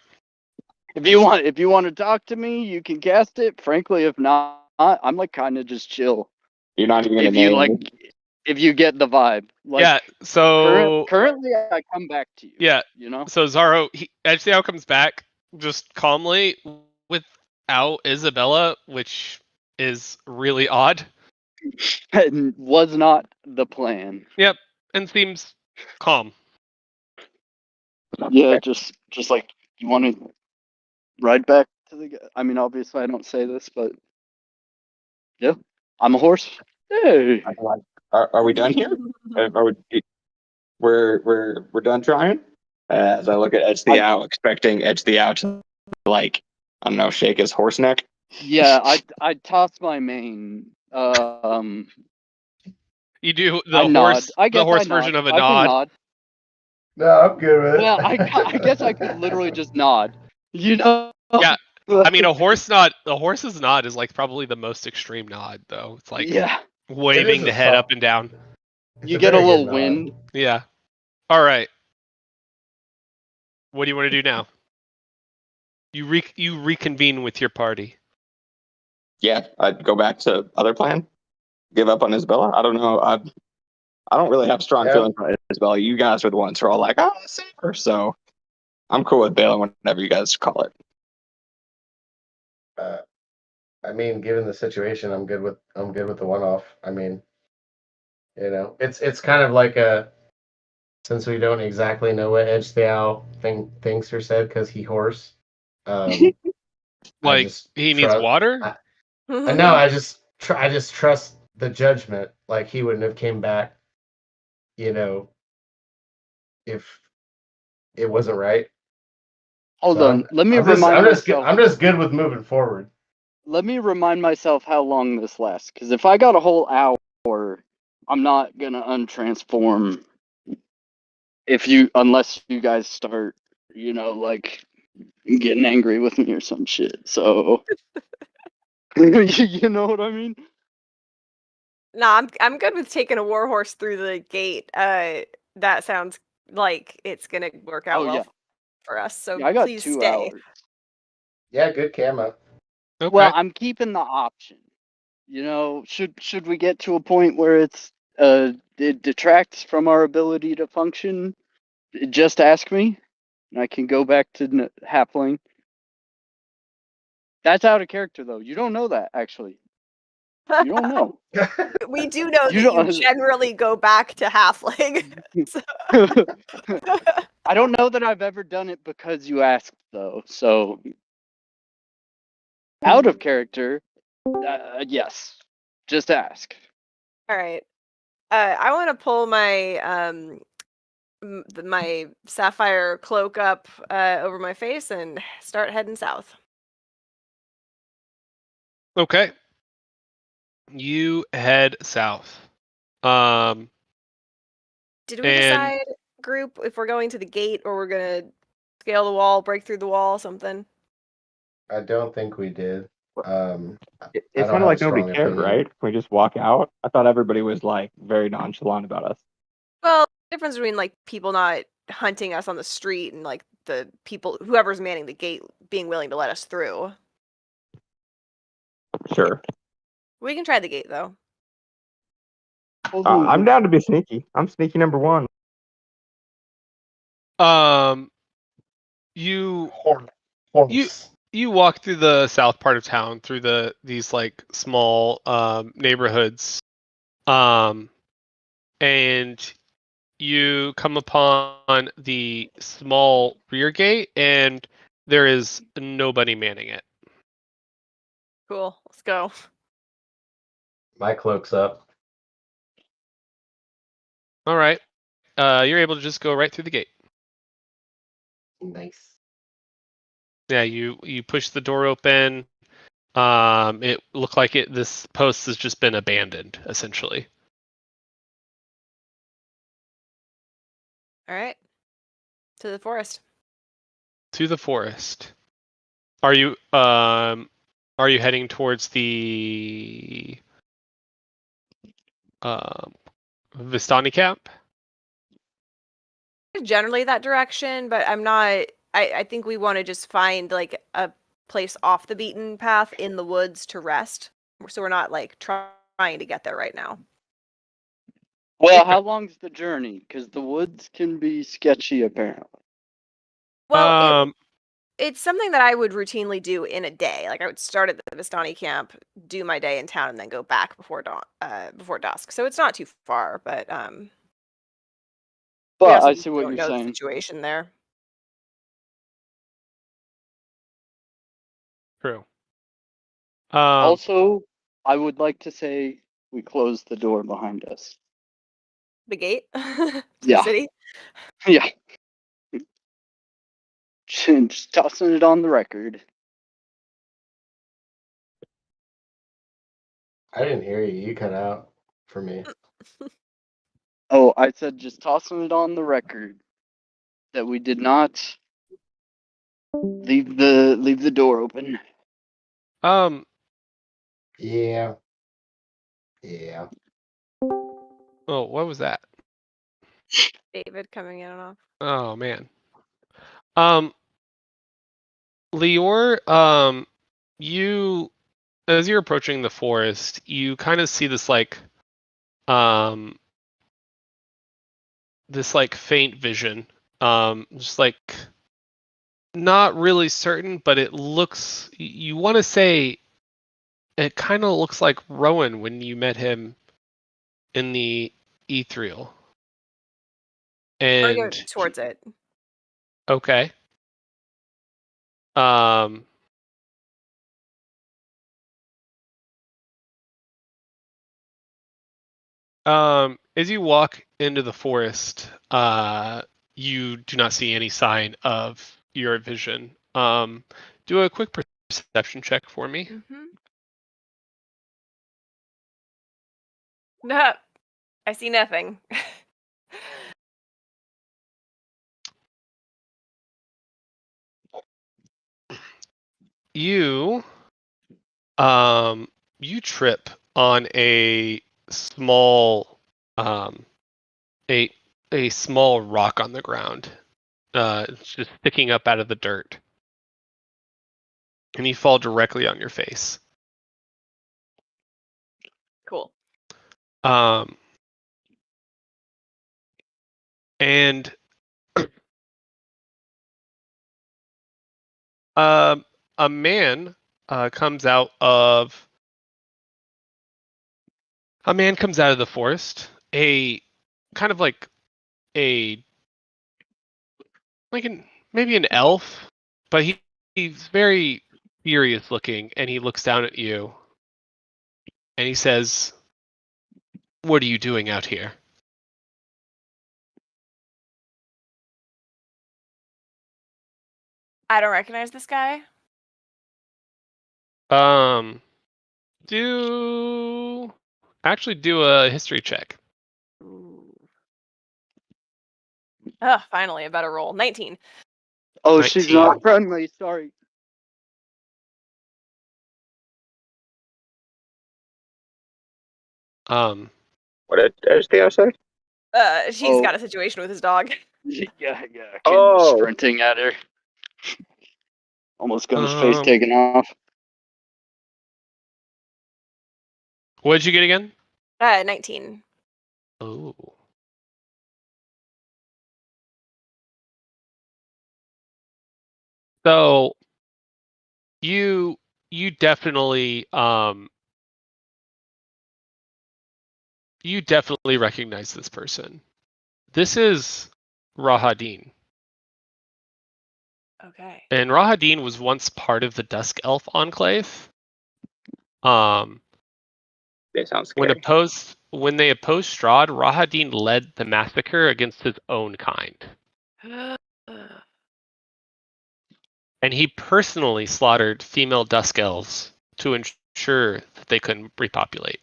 If you want to talk to me, you can cast it. Frankly, if not, I'm like kind of just chill. You're not even gonna name me. If you get the vibe. Like, yeah. So currently, I come back to you. Yeah. You know. So Zorro, Edgetheow comes back just calmly without Isabella, which is really odd. And was not the plan. Yep, and seems calm. Yeah, just like, you want to ride back to the. I mean, obviously, I don't say this, but yeah, I'm a horse. Hey. Are we done here? We're done trying. As I look at Edgetheow, expecting Edgetheow to, like, I don't know, shake his horse neck. Yeah, I toss my mane. You do I nod. I guess the horse I version nod. of a I can nod. No, I'm good with it. Well, I guess I could literally just nod. You know? Yeah. I mean, a horse's nod is like probably the most extreme nod, though. It's like Yeah. waving the head up and down. You get a little wind. Yeah. All right. What do you want to do now? You reconvene with your party. Yeah, I'd go back to other plan. Give up on Isabella. I don't know. I don't really have strong feelings about Isabella. You guys are the ones who are all like, oh, let's save her. So I'm cool with bailing whenever you guys call it. I mean, given the situation, I'm good with the one-off. I mean, it's kind of like since we don't exactly know what Edge Theow thinks or said because he hoarse. I Like just he needs water. I know. I just trust the judgment. Like he wouldn't have came back, if it wasn't right. Hold So on. Let me I'm just remind myself. I'm just good with moving forward. Let me remind myself how long this lasts. Because if I got a whole hour, I'm not gonna untransform. Unless you guys start, like getting angry with me or some shit. So, you know what I mean? Nah, I'm good with taking a warhorse through the gate. That sounds like it's gonna work out Oh well yeah, for us. So yeah. I got please 2 stay. hours. Yeah, good camo. Okay. Well, I'm keeping the option. Should we get to a point where it detracts from our ability to function, just ask me, and I can go back to halfling. That's out of character, though. You don't know that, actually. You don't know. We do know You that you don't. generally go back to halfling. So- I don't know that I've ever done it because you asked, though. So, out of character, yes. Just ask. All right. I want to pull my my sapphire cloak up over my face and start heading south. Okay. You head south. Did we And decide, group, if we're going to the gate or we're gonna scale the wall, break through the wall, something? I don't think we did. I It's don't kind of have a like nobody strong cared, opinion. right? Can we just walk out? I thought everybody was like very nonchalant about us. Well, the difference between like people not hunting us on the street and like the people, whoever's manning the gate, being willing to let us through. Sure. We can try the gate though. Hold on. I'm down to be sneaky. I'm sneaky number one. you Horse. you walk through the south part of town through these like small neighborhoods, and you come upon the small rear gate, and there is nobody manning it. Cool. Let's go. My cloak's up. All right. You're able to just go right through the gate. Nice. Yeah, you push the door open. It looked like this post has just been abandoned, essentially. All right. To the forest. To the forest. Are you heading towards the Vistani camp? Generally that direction, but I'm not. I think we want to just find like a place off the beaten path in the woods to rest, so we're not like trying to get there right now. Well, how long's the journey? Because the woods can be sketchy, apparently. Well, it's something that I would routinely do in a day. Like I would start at the Vistani camp, do my day in town, and then go back before dawn, before dusk. So it's not too far, but we But also I just see what don't you're know the saying. situation there. True. Also, I would like to say we close the door behind us. The gate to the Yeah. city. Yeah. Just tossing it on the record. I didn't hear you. You cut out for me. Oh, I said just tossing it on the record that we did not leave the door open. Yeah. Yeah. Oh, what was that? David coming in and off. Oh man. Lior, you as you're approaching the forest, you kind of see this faint vision. Just like not really certain, but it looks you want to say it kind of looks like Rowan when you met him in the Ethereal. Or go And towards it. okay. As you walk into the forest, you do not see any sign of your vision. Do a quick perception check for me. Mm-hmm. No, I see nothing. You you trip on a small a small rock on the ground. It's just sticking up out of the dirt. And you fall directly on your face. Cool. And a man comes out of the forest. A kind of like a maybe an elf, but he's very serious looking, and he looks down at you, and he says, "What are you doing out here?" I don't recognize this guy. Do a history check. Ooh. Oh, finally, a better roll. 19. Oh, 19. she's not friendly. Sorry. What did Theo say? She's got a situation with his dog. Yeah. Came Oh. sprinting at her. Almost got his face Um, taken off. what did you get again? 19. Oh. So you definitely recognize this person. This is Rahadin. Okay. And Rahadin was once part of the Dusk Elf Enclave. They sound scary. When they opposed Strahd, Rahadin led the massacre against his own kind. And he personally slaughtered female Dusk Elves to ensure that they couldn't repopulate.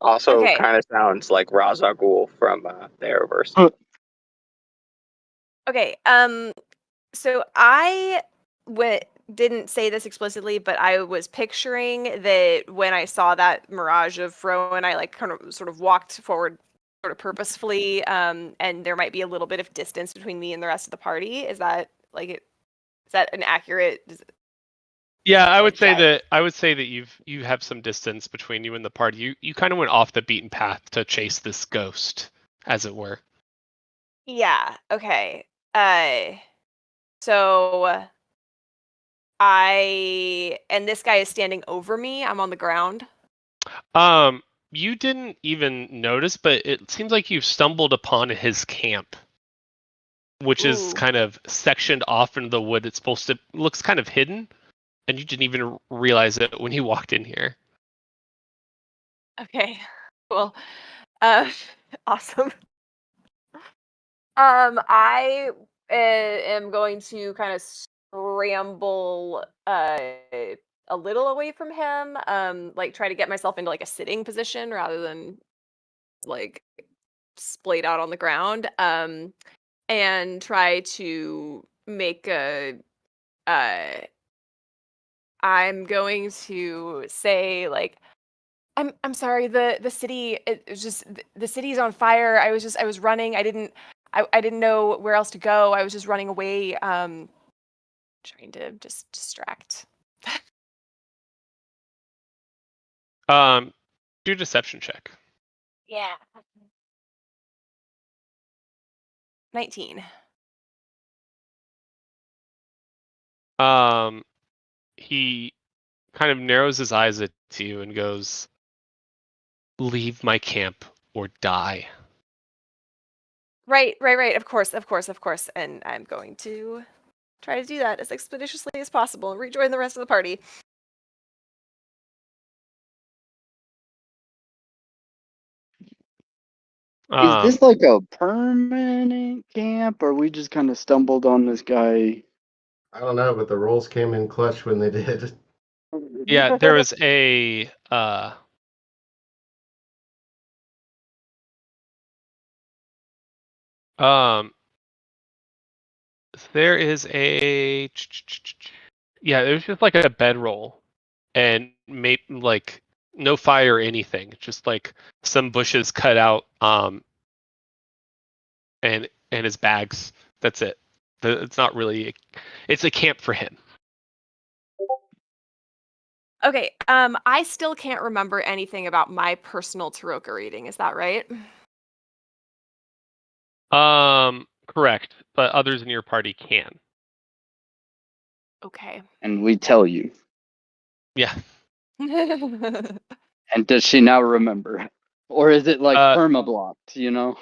Also, Okay. kind of sounds like Ra's al Ghul from the Arrowverse. Okay. So I didn't say this explicitly, but I was picturing that when I saw that mirage of Rowan, I like kind of sort of walked forward sort of purposefully, and there might be a little bit of distance between me and the rest of the party. Is that an accurate? Yeah, I would say that you have some distance between you and the party. You kind of went off the beaten path to chase this ghost, as it were. Yeah. Okay. So and this guy is standing over me. I'm on the ground. You didn't even notice, but it seems like you've stumbled upon his camp, which is kind of sectioned off into the wood. Looks kind of hidden, and you didn't even realize it when you walked in here. Okay. Cool. Awesome. I am going to kind of scramble a little away from him, like try to get myself into like a sitting position rather than like splayed out on the ground, and try to make uh I'm going to say like, I'm sorry. The city, it was just the city's on fire. I was running. I didn't know where else to go. I was just running away. Trying to just distract. Do deception check. Yeah. 19. He kind of narrows his eyes at you and goes, "Leave my camp or die." Right. Of course. And I'm going to try to do that as expeditiously as possible and rejoin the rest of the party. Is this like a permanent camp, or we just kind of stumbled on this guy? I don't know, but the rolls came in clutch when they did. Yeah, there was a there is a yeah, there's just like a bedroll and like no fire or anything, just like some bushes cut out and his bags. That's it. It's not really it's a camp for him. Okay. I still can't remember anything about my personal Taroka reading. Is that right? Correct, but others in your party can. Okay. And we tell you. Yeah. And does she now remember? Or is it like perma-blocked, you know?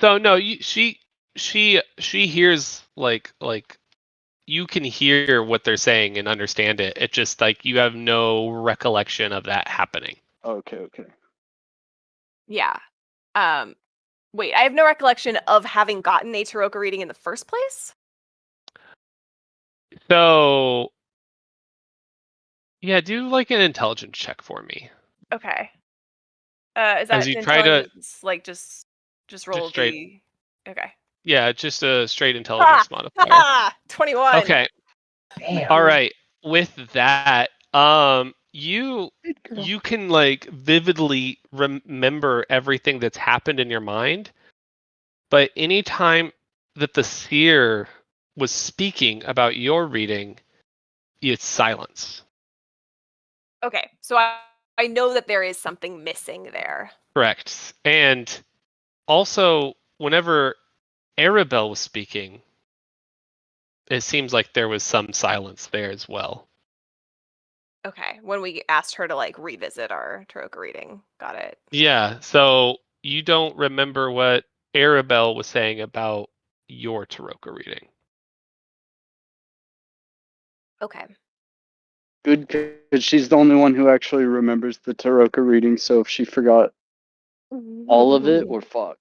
So no, she hears like you can hear what they're saying and understand it. It just like you have no recollection of that happening. Okay. Yeah. Wait, I have no recollection of having gotten a Taroka reading in the first place? So yeah, do like an intelligence check for me. Okay. Is As that you try to intelligence, like just roll straight the... Okay. yeah, just a straight intelligence modifier. Ha! 21. Okay. Damn. All right. With that, you can like vividly remember everything that's happened in your mind, but anytime that the seer was speaking about your reading, it's silence. Okay, so I know that there is something missing there. Correct. And also, whenever Arabelle was speaking, it seems like there was some silence there as well. Okay, when we asked her to like revisit our Taroka reading. Got it. Yeah, so you don't remember what Arabelle was saying about your Taroka reading. Okay. Good, because she's the only one who actually remembers the Taroka reading, so if she forgot all of it, we're fucked.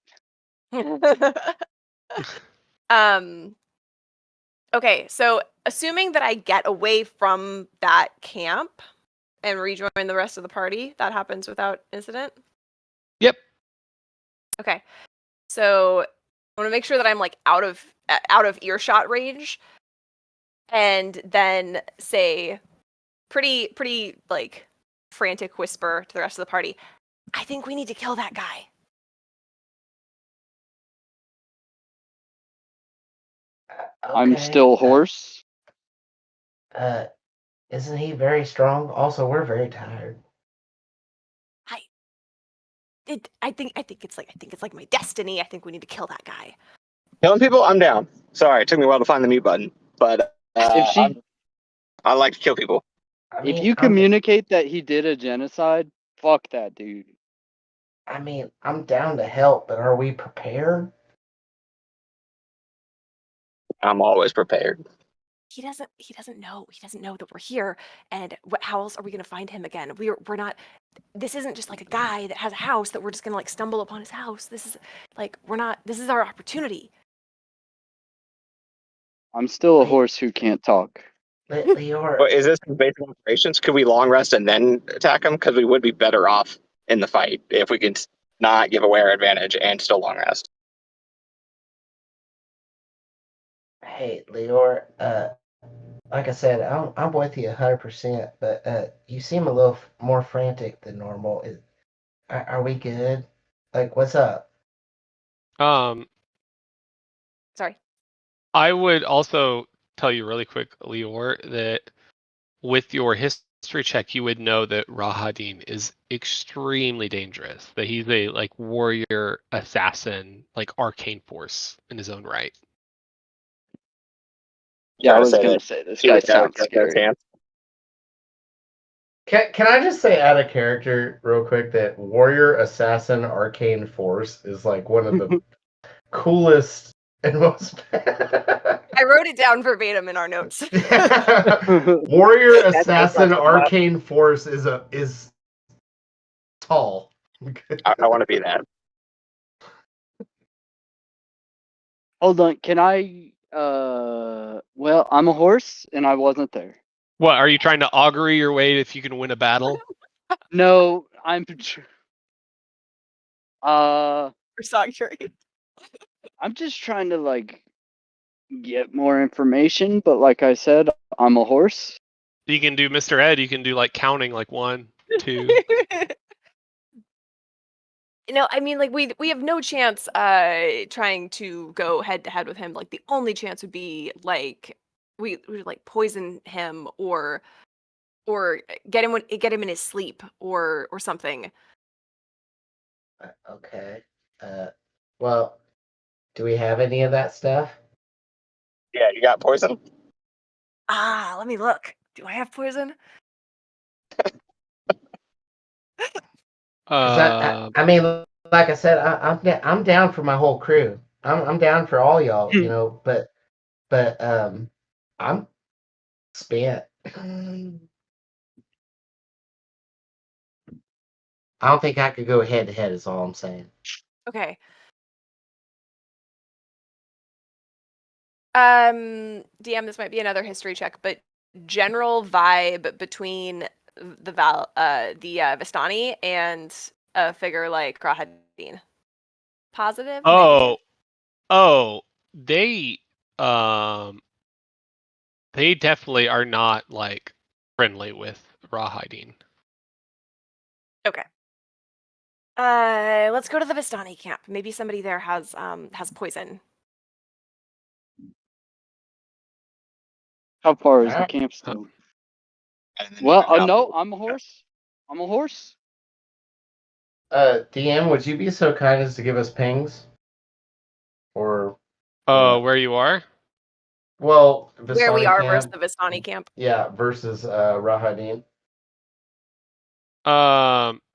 Okay, so assuming that I get away from that camp and rejoin the rest of the party, that happens without incident? Yep. Okay. So I want to make sure that I'm like out of earshot range, and then say pretty like frantic whisper to the rest of the party, I think we need to kill that guy. Okay. I'm still hoarse. Isn't he very strong? Also, we're very tired. I think it's like my destiny. I think we need to kill that guy. Killing people, I'm down. Sorry, it took me a while to find the mute button, but I like to kill people. If you communicate that he did a genocide, fuck that dude. I mean, I'm down to help, but are we prepared? I'm always prepared. He doesn't know. He doesn't know that we're here. And how else are we going to find him again? We're not. This isn't just like a guy that has a house that we're just going to like stumble upon his house. This is like we're not. This is our opportunity. I'm still a horse who can't talk. Leora. But is this basic operations? Could we long rest and then attack him? Because we would be better off in the fight if we could not give away our advantage and still long rest. Hey, Leora. like I said, I'm with you 100%. But you seem a little more frantic than normal. Are we good? Like, what's up? Um, Sorry. I would also tell you really quick, Lior, that with your history check, you would know that Rahadin is extremely dangerous. That he's a like warrior assassin, like arcane force in his own right. Yeah, I Trying to was say gonna that say this he guy would never sounds get no scary. chance. Can I just say out of character real quick that Warrior Assassin Arcane Force is like one of the coolest and most I wrote it down verbatim in our notes. Warrior That's not Assassin the class. Arcane Force is tall. I want to be that. Hold on, can I? Well, I'm a horse, and I wasn't there. What are you trying to augury your way if you can win a battle? No, For Saguri. I'm just trying to like get more information, but like I said, I'm a horse. You can do Mr. Ed. You can do like counting, like 1, 2. No, I mean, like we have no chance trying to go head to head with him. Like the only chance would be like we would like poison him or get him in his sleep or something. Okay. Well, do we have any of that stuff? Yeah, you got poison. Ah, let me look. Do I have poison? Because I mean, like I said, I'm down for my whole crew. I'm down for all y'all, you know. But I'm spent. I don't think I could go head to head. Is all I'm saying. Okay. DM, this might be another history check, but general vibe between the Vistani and a figure like Rahadin. Positive? Negative? Oh, they they definitely are not like friendly with Rahadin. Okay. Let's go to the Vistani camp. Maybe somebody there has poison. How far is the Alright. camp still? And then Well, out no, I'm a horse. I'm a horse. DM, would you be so kind as to give us pings? Or what? Where you are? Well, Where we Vistani are versus camp. the Vistani camp. Yeah, versus Rahadin.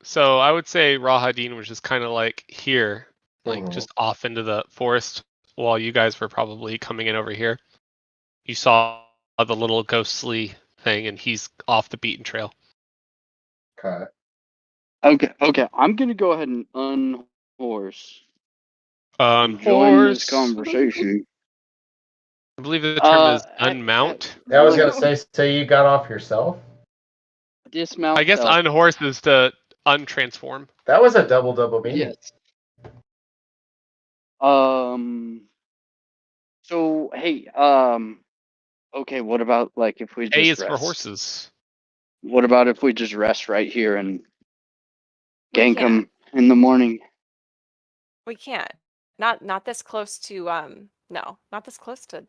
So I would say Rahadin was just kind of like here, like Mhm. just off into the forest while you guys were probably coming in over here. You saw the little ghostly thing, and he's off the beaten trail. Okay. Okay. I'm gonna go ahead and unhorse. Join this Horse. conversation. I believe the term is At unmount. I was gonna say, so you got off yourself? dismount. I guess self. unhorse is to untransform. That was a double meaning. Yes. So hey. Okay. What about like if we A just is for rest? horses. What about if we just rest right here and We gank can't. them in the morning? We can't. Not this close to no, not this close to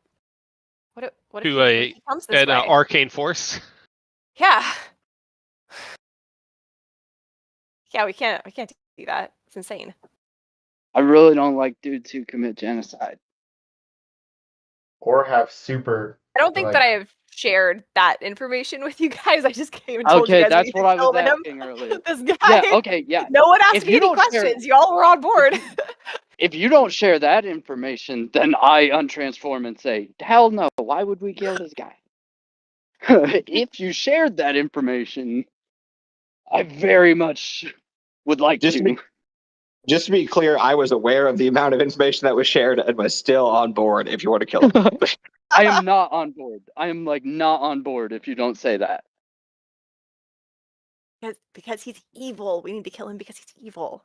what To if he comes this an way? arcane force. Yeah. Yeah, we can't do that. It's insane. I really don't like dudes who commit genocide. Or have super I don't think that I like have shared that information with you guys. I just came and told you Okay, guys we that's need what to I kill was him. asking earlier. This guy. Yeah, okay, yeah. No one asked If me you any don't share- questions. Y'all were on board. If you don't share that information, then I untransform and say, hell no, why would we kill this guy? If you shared that information, I very much would like Just to. Just to be clear, I was aware of the amount of information that was shared and was still on board if you want to kill him. I am not on board. I am like not on board if you don't say that. because he's evil. We need to kill him because he's evil.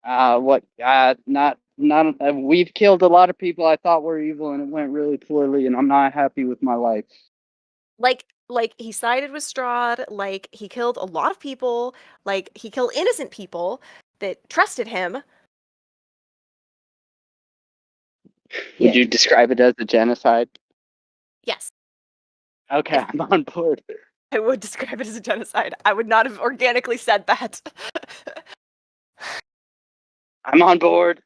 What? Not. We've killed a lot of people I thought were evil, and it went really poorly, and I'm not happy with my life. Like he sided with Strahd, like he killed a lot of people, like he killed innocent people that trusted him. Would you describe it as a genocide? Yes, Okay, If- I'm on board. I would describe it as a genocide. I would not have organically said that. I'm on board.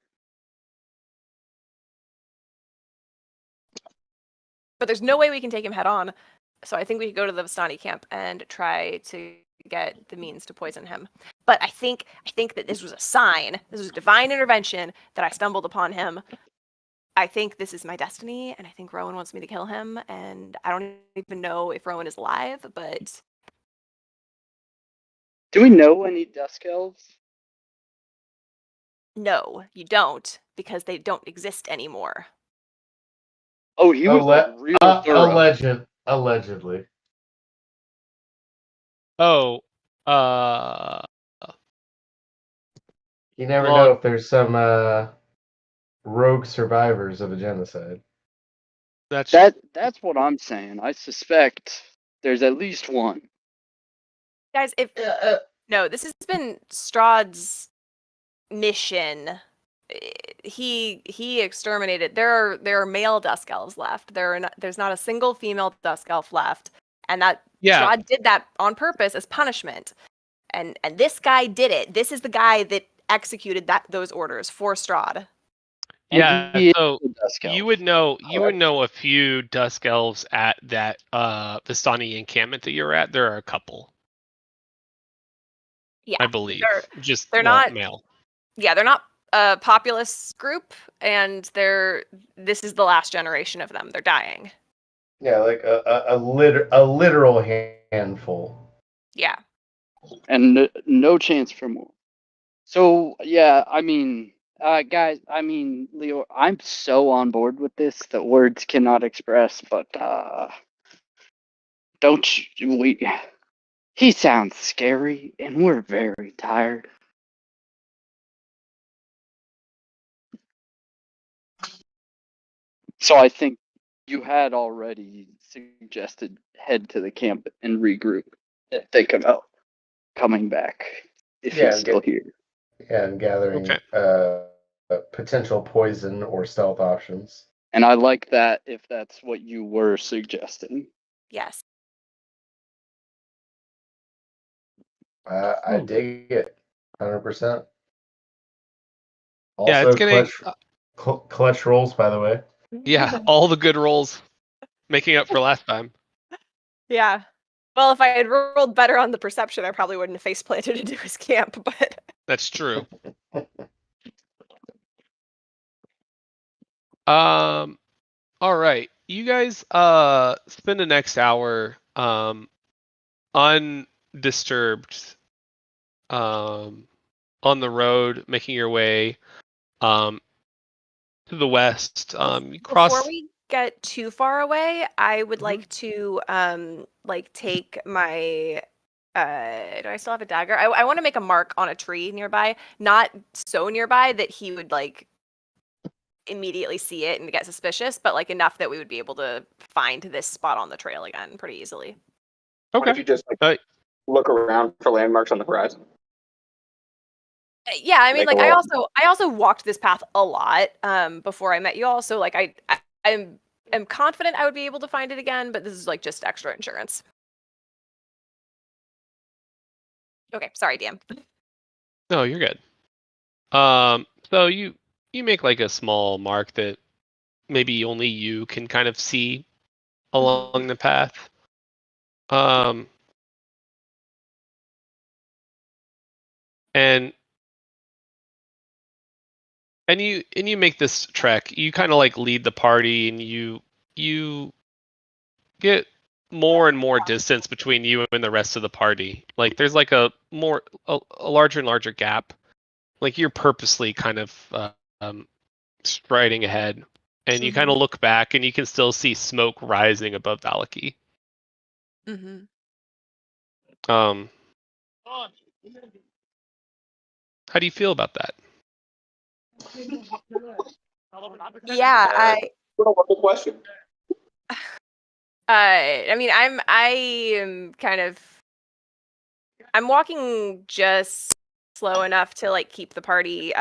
But there's no way we can take him head on. So I think we could go to the Vistani camp and try to get the means to poison him. But I think that this was a sign. This was divine intervention that I stumbled upon him. I think this is my destiny, and I think Rowan wants me to kill him, and I don't even know if Rowan is alive, but Do we know any Dusk Elves? no, you don't, because they don't exist anymore. Oh, he was like real thorough. Allegedly. Oh, You never Well, know if there's some rogue survivors of a genocide. that's That's what I'm saying. I suspect there's at least one. Guys, if no, this has been Strahd's mission. He exterminated. There are male Dusk Elves left. There's not a single female Dusk Elf left, and that yeah. Strahd did that on purpose as punishment. And this guy did it. This is the guy that executed those orders for Strahd. Yeah, And he is so a Dusk Elf. you would know a few Dusk Elves at that Vistani encampment that you're at. There are a couple, Yeah, I believe. they're not male. Yeah, they're not a populous group, and this is the last generation of them. They're dying. Yeah, like a literal handful. Yeah. And no chance for more. So yeah, I mean, guys, Leo, I'm so on board with this that words cannot express. But he sounds scary, and we're very tired. So I think you had already suggested head to the camp and regroup and think about coming back if he's still here. Yeah, and gathering potential poison or stealth options. And I like that if that's what you were suggesting. Yes. I dig it, 100%. Yeah, Also, it's getting clutch rolls, by the way. yeah, all the good rolls, making up for last time. Yeah. Well, if I had rolled better on the perception, I probably wouldn't have face planted into his camp, but That's true. All right. You guys spend the next hour undisturbed on the road, making your way to the west. You cross. Before we get too far away, I would like to take my do I still have a dagger? I want to make a mark on a tree nearby, not so nearby that he would immediately see it and get suspicious, but enough that we would be able to find this spot on the trail again pretty easily. What if you just look around for landmarks on the horizon? Yeah, I mean, I also walked this path a lot before I met you all, so I'm confident I would be able to find it again, but this is just extra insurance. Okay, sorry, DM. No, you're good. So you make a small mark that maybe only you can kind of see along the path. And you make this trek. You kind of lead the party, and you get more and more distance between you and the rest of the party. There's a larger and larger gap. You're purposely kind of striding ahead, and you kind of look back, and you can still see smoke rising above Valaki. How do you feel about that? Yeah, What a wonderful question. I mean, I am kind of. I'm walking just slow enough to like keep the party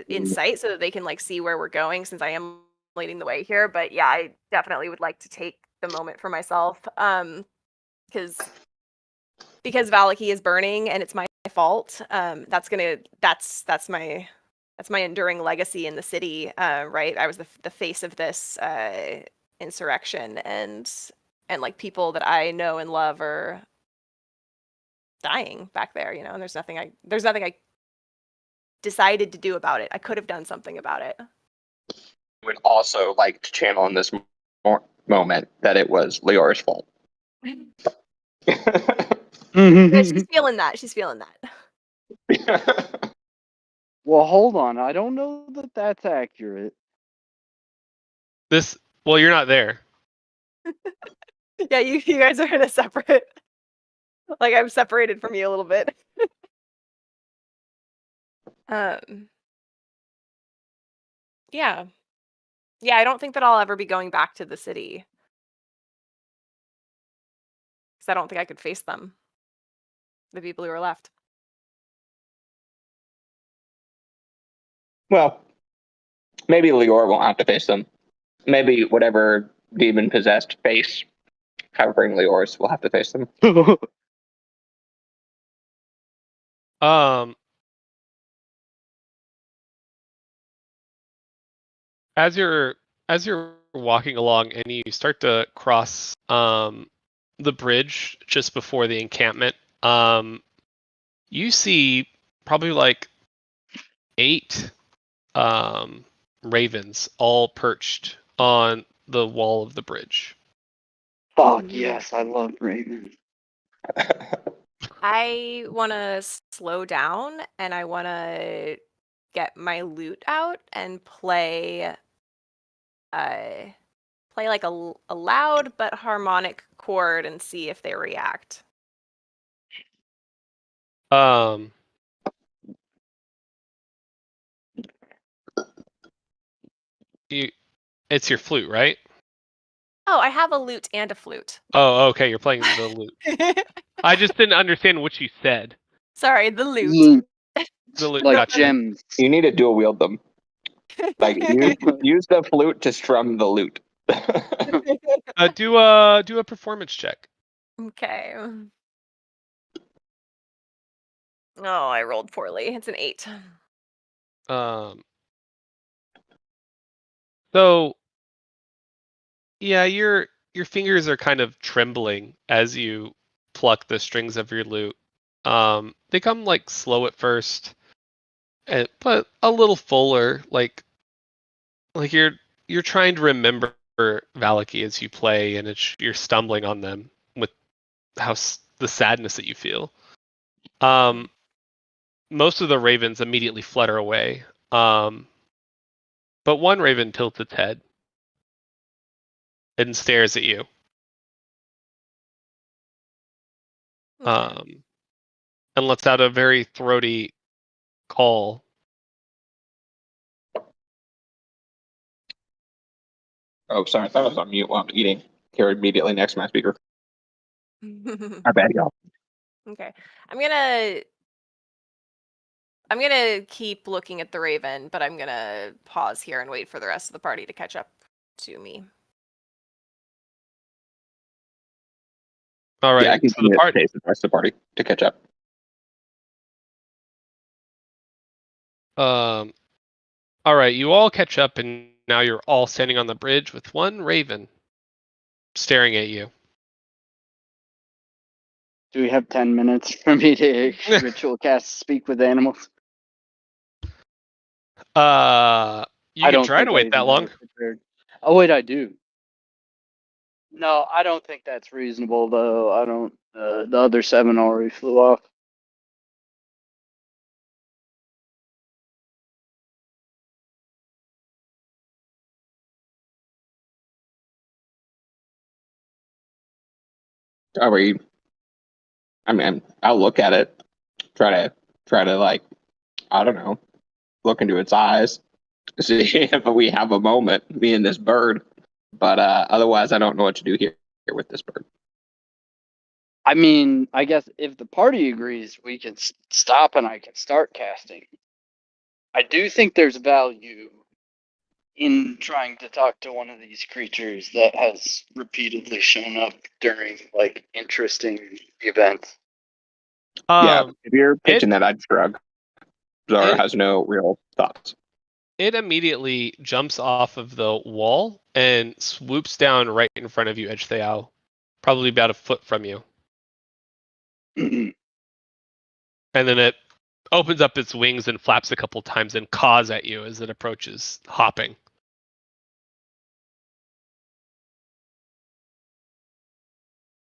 in sight so that they can like see where we're going since I am leading the way here. But yeah, I definitely would like to take the moment for myself. Because Valaki is burning and it's my fault. That's my enduring legacy in the city, right? I was the face of this insurrection, and like people that I know and love are dying back there, you know, and there's nothing I decided to do about it. I could have done something about it. Would also like to channel in this moment that it was Leor's fault. She's feeling that. She's feeling that. Well, hold on. I don't know that that's accurate. Well, you're not there. Yeah, you guys are in a separate. Like I'm separated from you a little bit. Yeah. Yeah, I don't think that I'll ever be going back to the city. Because I don't think I could face them. The people who are left. Well, maybe Leor won't have to face them. Maybe whatever demon-possessed face covering Leor's will have to face them. As you're walking along and you start to cross the bridge just before the encampment, you see probably like 8 ravens all perched on the wall of the bridge. Fuck yes, I love Raven. I want to slow down and I want to get my lute out and play like a loud but harmonic chord and see if they react. It's your flute, right? Oh, I have a lute and a flute. Oh, okay, you're playing the lute. I just didn't understand what you said. Sorry, the lute. Loot. The lute, Like gotcha. gems. You need to dual wield them. Like use the flute to strum the lute. Do a performance check. Okay. Oh, I rolled poorly. It's an 8. So yeah, your fingers are kind of trembling as you pluck the strings of your lute. They come like slow at first, but a little fuller. Like you're trying to remember Valaki as you play, and you're stumbling on them with the sadness that you feel. Most of the ravens immediately flutter away. But one raven tilts its head and stares at you. And lets out a very throaty call. Oh, sorry, I thought I was on mute while I'm eating. Here immediately next to my speaker. I bad, y'all. Okay. I'm gonna keep looking at the raven, but I'm gonna pause here and wait for the rest of the party to catch up to me. All right. Yeah, I can so the pace the rest of the party to catch up. All right, you all catch up, and now you're all standing on the bridge with one raven staring at you. Do we have 10 minutes for me to ritual cast Speak with Animals? You can try to wait that long. Oh wait, I do. No, I don't think that's reasonable though. I don't. The other 7 already flew off. Are we? I mean, I'll look at it, try to like, I don't know, look into its eyes, see if we have a moment, me and this bird. But otherwise, I don't know what to do here. with this bird. I mean, I guess if the party agrees, we can stop and I can start casting. I do think there's value in trying to talk to one of these creatures that has repeatedly shown up during like interesting events. Yeah, if you're pitching it- that, I'd shrug. Zara it- has no real thoughts. It immediately jumps off of the wall and swoops down right in front of you, Edge Theao, probably about a foot from you. And then it opens up its wings and flaps a couple times and caws at you as it approaches, hopping.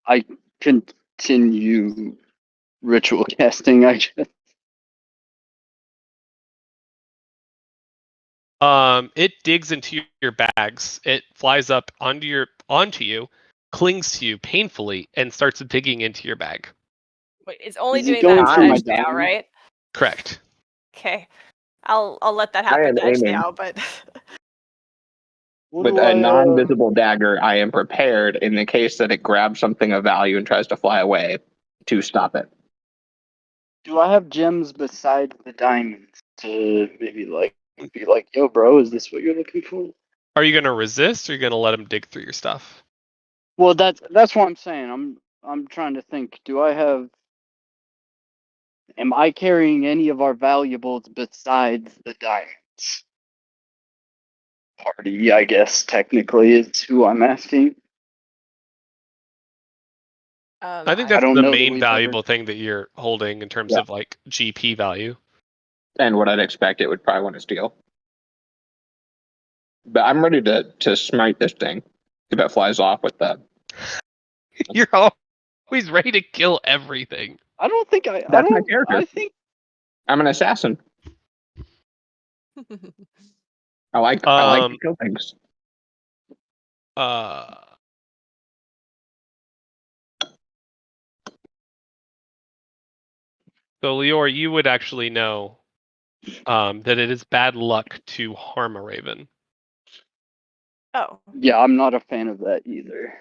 I continue ritual casting, I guess. It digs into your bags. It flies up onto you, clings to you painfully, and starts digging into your bag. Wait, it's only Is it doing going that for to my Edge now, diamond? right? Correct. Okay. I'll let that I happen am to Edge aiming. now, but What With do a I, non-visible dagger, I am prepared in the case that it grabs something of value and tries to fly away to stop it. do I have gems beside the diamonds to maybe like be like, yo, bro, is this what you're looking for? Are you gonna resist, or are you gonna let him dig through your stuff? Well, that's what I'm saying. I'm trying to think. Am I carrying any of our valuables besides the diamonds? Party, I guess technically is who I'm asking. I think I that's don't the know that main we've valuable thing that you're holding in terms Yeah. of like GP value. And what I'd expect it would probably want to steal. But I'm ready to smite this thing if it flies off with that. You're always ready to kill everything. I don't think I That's my don't. character. I think I'm an assassin. I like to kill things. So Lior, you would actually know that it is bad luck to harm a raven. oh. yeah, I'm not a fan of that either.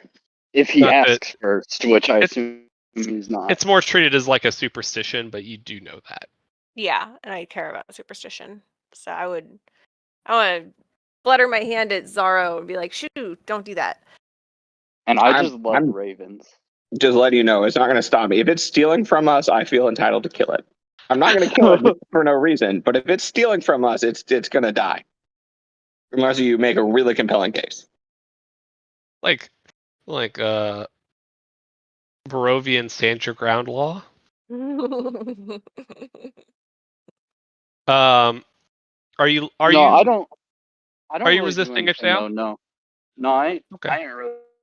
If he Not that- asks first, which I It's- assume he's not. It's more treated as like a superstition, but you do know that. Yeah, and I care about superstition. So I want to flutter my hand at Zaro and be like, "Shoo, don't do that." And I I'm- just love I'm- ravens. Just letting you know, it's not going to stop me. If it's stealing from us, I feel entitled to kill it. I'm not going to kill it for no reason, but if it's stealing from us, it's going to die. Unless you make a really compelling case. Like Barovian stand your ground law. Are you I don't are you really do resisting it anything, now? though. No, I ain't Okay.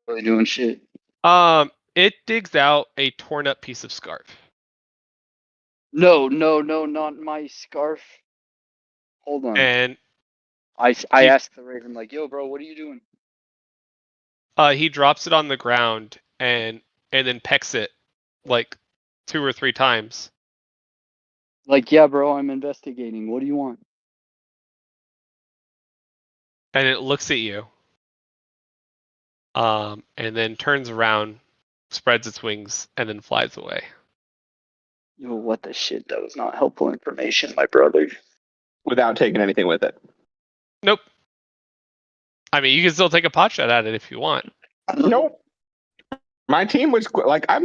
really doing shit. It digs out a torn up piece of scarf. No, not my scarf. Hold on. And I he- asked the raven like, yo, bro, what are you doing? he drops it on the ground and then pecks it like 2 or 3 times. Like, yeah, bro, I'm investigating. What do you want? And it looks at you. And then turns around, spreads its wings, and then flies away. Yo, what the shit? That was not helpful information, my brother. Without taking anything with it. Nope. I mean, you can still take a pot shot at it if you want. Nope. My team was like I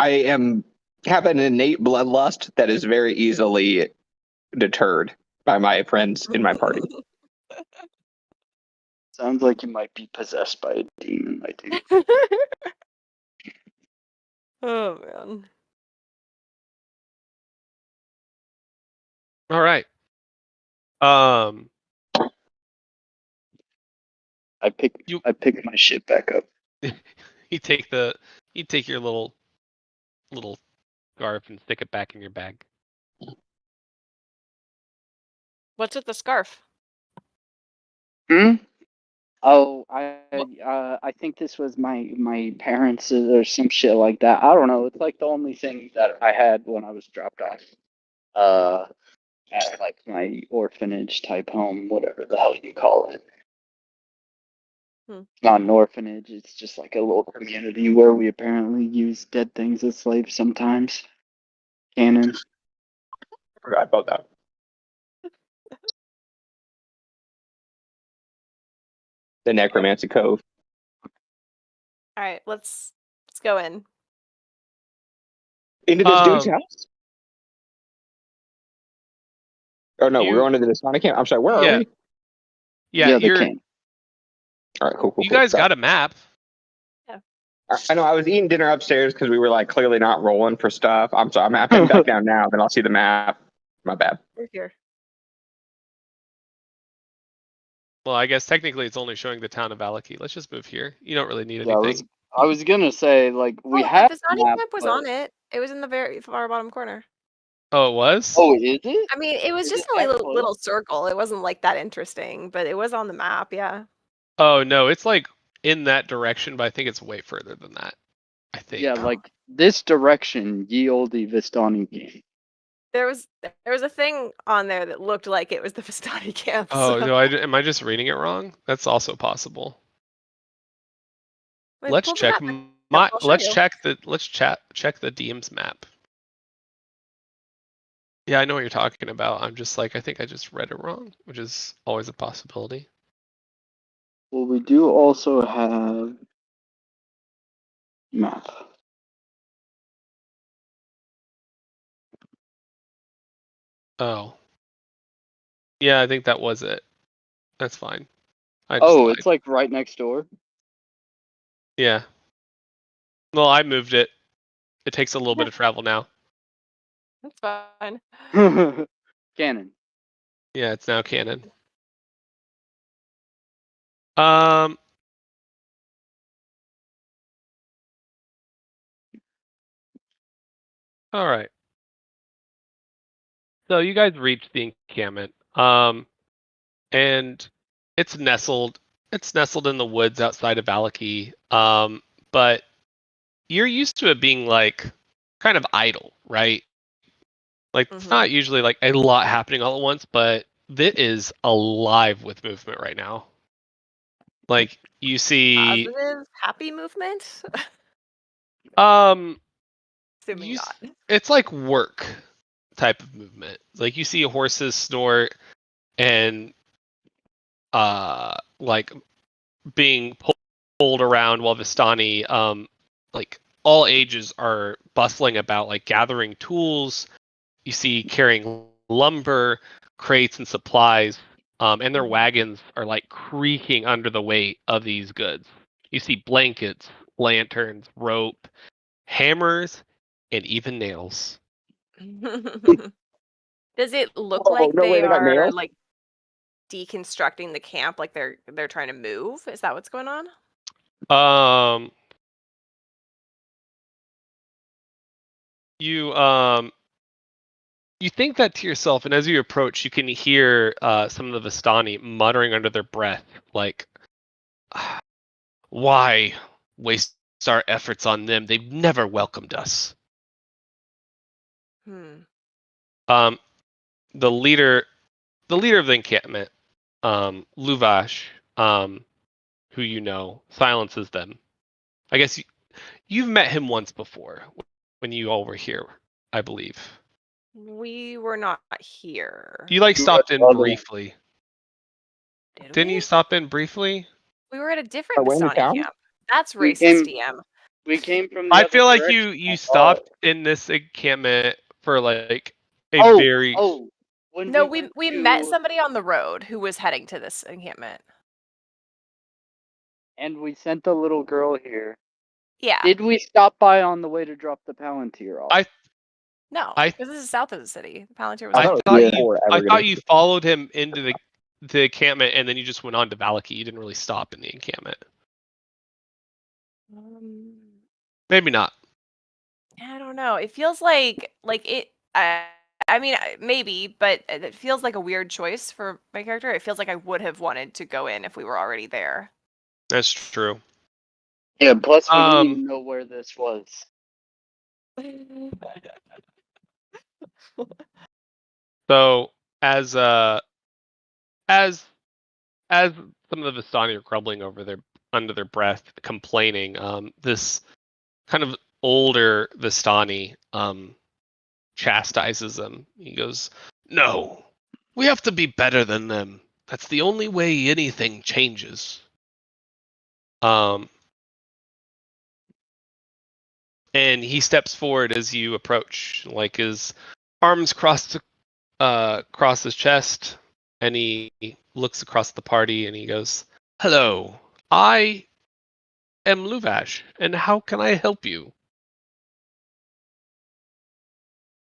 am have an innate bloodlust that is very easily deterred by my friends in my party. Sounds like you might be possessed by a demon, my dude. Oh man. All right. I pick my shit back up. You take your little scarf and stick it back in your bag. What's with the scarf? Hmm? Oh, I think this was my parents or some shit like that. I don't know. It's like the only thing that I had when I was dropped off. At like my orphanage type home, whatever the hell you call it. It's not an orphanage. It's just like a little community where we apparently use dead things as slaves sometimes. Canon. Forgot about that. The Necromancy Cove. All right, let's go in. Into this dude's house? Oh no, we're going to the Vistani camp. I'm sorry, where are we? Yeah, the camp. All right, cool. You guys got a map. I know. I was eating dinner upstairs because we were like clearly not rolling for stuff. I'm sorry. I'm heading back down now. Then I'll see the map. My bad. We're here. Well, I guess technically it's only showing the town of Valaki. Let's just move here. You don't really need anything. I was gonna say like we The have. Vistani map was on it. It was in the very far bottom corner. Oh, it was? Oh, is it? I mean, it was Is just it a that little circle. It wasn't like that interesting, but it was on the map. Yeah. Oh no, it's like in that direction, but I think it's way further than that. I think. Yeah, like this direction, ye olde Vistani game. There was a thing on there that looked like it was the Vistani camp. Oh, so. no, am I just reading it wrong? That's also possible. Wait, Let's pull the check map up, I'll show you. check the DM's map. Yeah, I know what you're talking about. I'm just like, I think I just read it wrong, which is always a possibility. Well, we do also have map. Oh. Yeah, I think that was it. That's fine. It's like right next door. Yeah. Well, I moved it. It takes a little bit of travel now. That's fine. Canon. Yeah, it's now canon. All right. So you guys reached the encampment. And it's nestled in the woods outside of Valaki. But you're used to it being like kind of idle, right? Like it's not usually like a lot happening all at once, but it is alive with movement right now. Like you see Positive, happy movement. assuming not. It's like work type of movement. Like you see horses snort and like being pulled around while Vistani like all ages are bustling about, like gathering tools. You see carrying lumber, crates, and supplies, and their wagons are like creaking under the weight of these goods. You see blankets, lanterns, rope, hammers, and even nails. Does it look like no way they they got are nails? like deconstructing the camp? Like they're trying to move? Is that what's going on? You think that to yourself, and as you approach, you can hear some of the Vistani muttering under their breath, like, "Why waste our efforts on them? They've never welcomed us." The leader of the encampment, Luvash, who you know, silences them. I guess you've met him once before when you all were here, I believe. We were not here. You like stopped in briefly. Didn't you stop in briefly? We were at a different we're in the Vistani town? camp. That's racist, DM. We came from the I other feel like direction. you stopped in this encampment for like a very. When No, went we to- met somebody on the road who was heading to this encampment. and we sent the little girl here. Yeah. Did we stop by on the way to drop the Palantir off? No, because this is south of the city. The Palantir was. I thought you followed him into the encampment and then you just went on to Valaki. You didn't really stop in the encampment. Maybe not. I don't know. It feels like it. I mean, maybe, but it feels like a weird choice for my character. It feels like I would have wanted to go in if we were already there. That's true. Yeah. Plus, we didn't even know where this was. So as some of the Vistani are crumbling over their under their breath, complaining. This kind of older Vistani chastises them. He goes, "No, we have to be better than them. That's the only way anything changes." And he steps forward as you approach, like his arms crossed across his chest, and he looks across the party and he goes, "Hello, I am Luvash, and how can I help you?"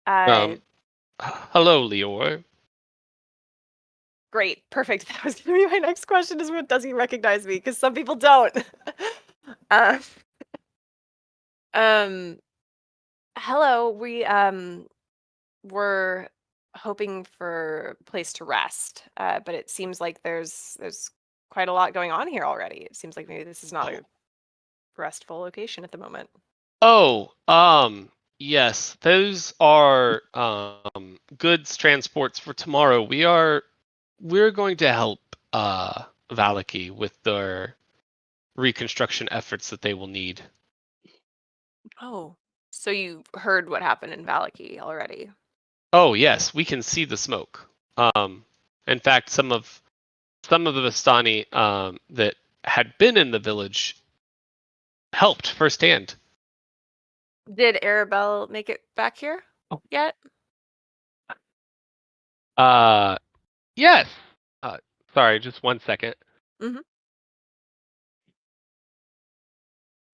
Hello, Lior. Great, perfect. That was going to be my next question: is what does he recognize me? Because some people don't. Hello. We're hoping for a place to rest, but it seems like there's quite a lot going on here already. It seems like maybe this is not a restful location at the moment. Oh, yes, those are goods transports for tomorrow. We're going to help Valaki with their reconstruction efforts that they will need. Oh, so you heard what happened in Valaki already? Oh yes, we can see the smoke. In fact, some of the Vistani that had been in the village helped firsthand. Did Arabelle make it back here yet? Yes. Sorry, just 1 second. Mm-hmm.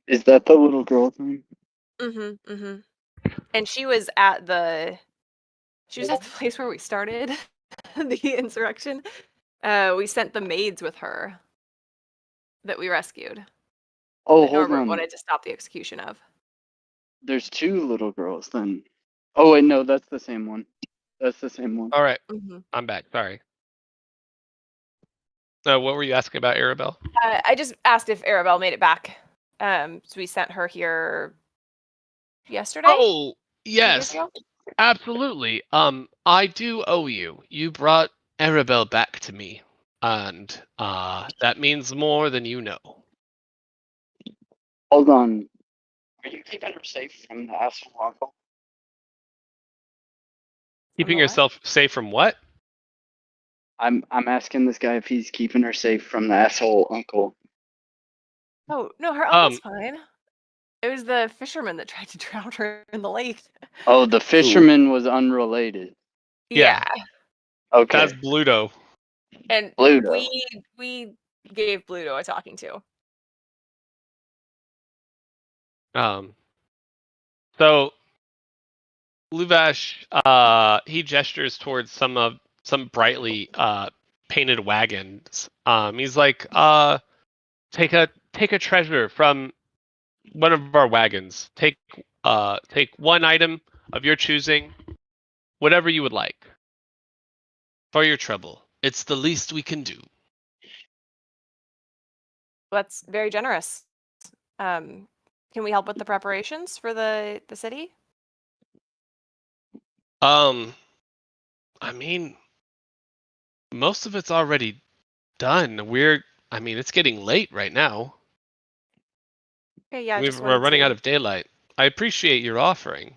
Is that the little girl thing? Mm-hmm. Mm-hmm. And she was at the place where we started the insurrection. We sent the maids with her that we rescued. Oh, That hold Norbert on. wanted to stop the execution of. There's two little girls then. Oh wait, no, that's the same one. That's the same one. All right, Mm-hmm. I'm back. Sorry. What were you asking about, Arabelle? I just asked if Arabelle made it back. So we sent her here yesterday. Oh, 2 days yes. ago? Absolutely. I do owe you. You brought Arabelle back to me, and that means more than you know. Hold on. Are you keeping her safe from the asshole uncle? Keeping what? yourself safe from what? I'm asking this guy if he's keeping her safe from the asshole uncle. Oh no, her uncle's fine. It was the fisherman that tried to drown her in the lake. Oh, the fisherman was unrelated. Yeah. Okay. That's Bluto. And Bluto. we gave Bluto a talking to. So Luvash, he gestures towards some brightly painted wagons. He's like, take a treasure from one of our wagons. Take one item of your choosing, whatever you would like. For your trouble. It's the least we can do. That's very generous. Can we help with the preparations for the city? I mean, most of it's already done. It's getting late right now. Okay, yeah, We're running out of daylight. I appreciate your offering.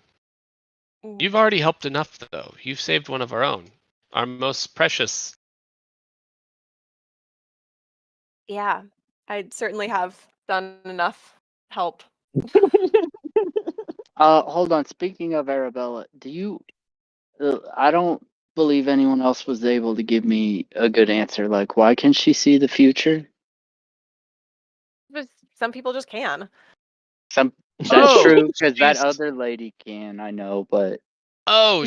You've already helped enough, though. You've saved one of our own. Our most precious. Yeah, I'd certainly have done enough help. Hold on. Speaking of Arabella, do you? I don't believe anyone else was able to give me a good answer. Like, why can she see the future? But some people just can. That's Oh, true because that she's- other lady can. I know, but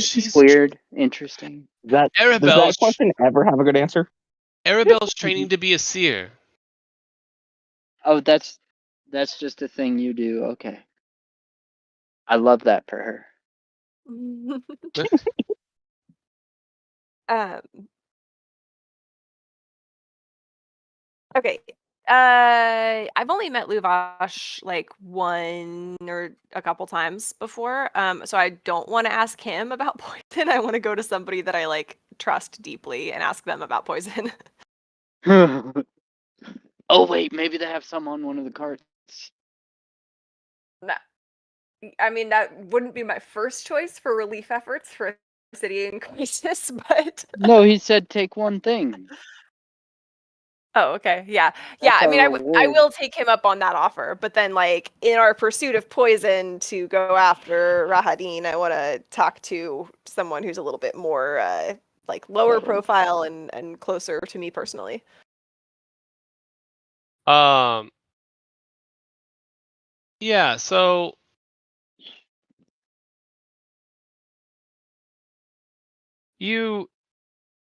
she's weird, interesting. Does Arabelle's that question ever have a good answer? Arabelle's training to be a seer. Oh, that's just a thing you do. Okay, I love that for her. um, okay. I've only met Luvash like one or a couple times before. So I don't want to ask him about poison. I want to go to somebody that I like trust deeply and ask them about poison. Oh wait, maybe they have some on one of the carts. No. I mean, that wouldn't be my first choice for relief efforts for a city in crisis, but No, he said take one thing. oh, okay, yeah. That's I mean, our I reward. will take him up on that offer, but then, like, in our pursuit of poison to go after Rahadin, I want to talk to someone who's a little bit more, like, lower profile and closer to me personally. Yeah, so you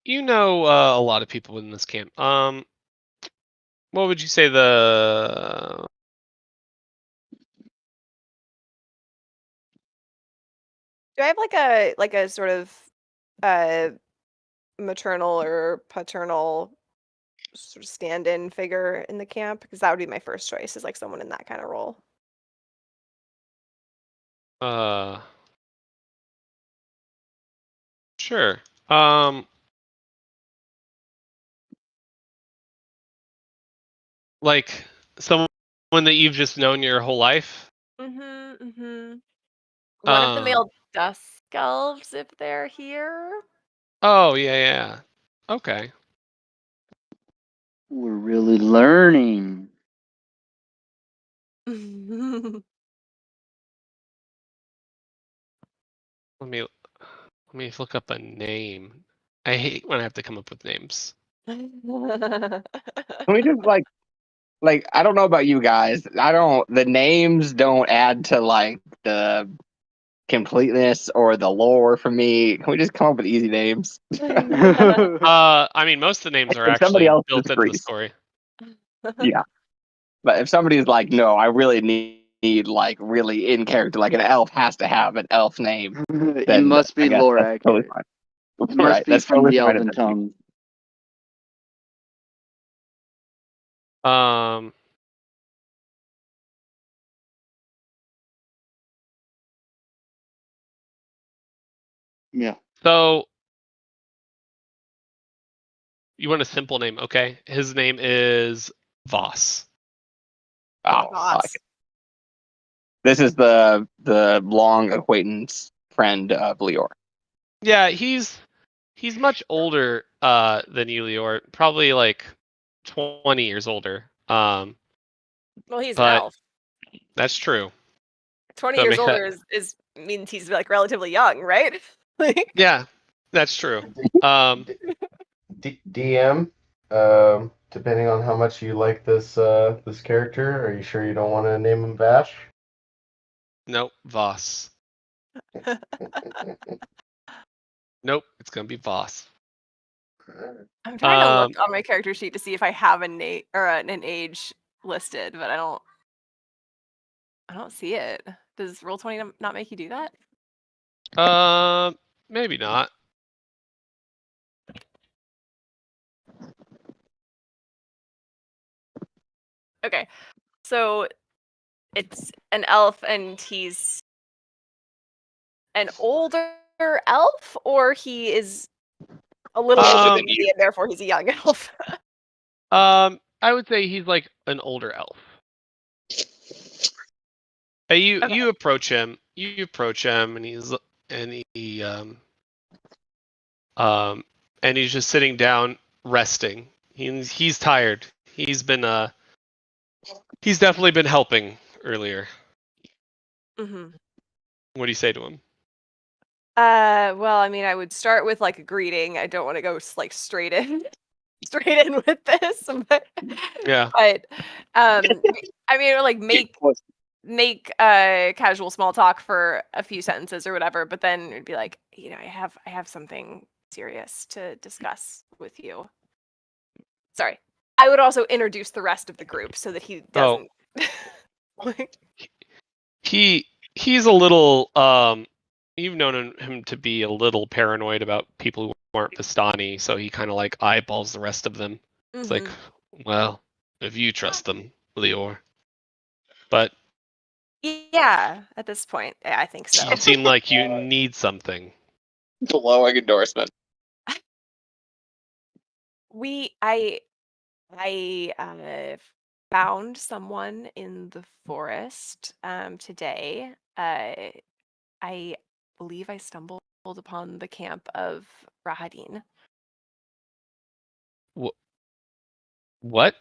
know a lot of people in this camp. What would you say the Do I have like a sort of maternal or paternal sort of stand-in figure in the camp? Because that would be my first choice, is like someone in that kind of role. Sure. Like someone that you've just known your whole life? One of the Um, male dusk elves, if they're here. oh, yeah. Okay. We're really learning. Let me look up a name. I hate when I have to come up with names. Can we just like I don't know about you guys. The names don't add to like the completeness or the lore for me. Can we just come up with easy names? I mean, most of the names are If somebody actually else built into the disagrees, story. yeah. But if somebody's like, no, I really need like really in character, like an elf has to have an elf name, It then must I be guess lore that's totally accurate. fine. It must Right, be that's from totally the fine if Elven that's you. tongue. Um, Yeah. so you want a simple name, okay? His name is Voss. Oh, I like Boss. it. This is the long acquaintance friend of Leor. Yeah, he's much older than you, Leor. Probably like 20 years older. Well, he's an But elf. that's true. 20 So years make that. older is means he's like relatively young, right? Like, Yeah, that's true. Um, DM, depending on how much you like this this character, are you sure you don't want to name him Vash? nope, Voss. Nope, it's gonna be Voss. I'm trying to look Um, on my character sheet to see if I have a name or an age listed, but I don't see it. Does Roll20 not make you do that? maybe not. Okay. So it's an elf and he's an older elf, or he is a little older Older than than me you. and therefore he's a young elf. I would say he's like an older elf. You Okay. you approach him. You approach him, and he and he's just sitting down, resting. He's tired. He's definitely been helping earlier. Mm-hmm. What do you say to him? Well, I mean, I would start with like a greeting. I don't want to go like straight in, straight in with this, but Yeah. I mean, or like make casual small talk for a few sentences or whatever, but then it'd be like, I have something serious to discuss with you. Sorry. I would also introduce the rest of the group so that he doesn't like, He's a little you've known him to be a little paranoid about people who aren't Vistani, so he kind of like eyeballs the rest of them. It's like, well, if you trust them, Leor. But yeah, at this point, I think so. you seem like you need something. Glowing endorsement. I found someone in the forest today. I believe I stumbled upon the camp of Rahadin. What?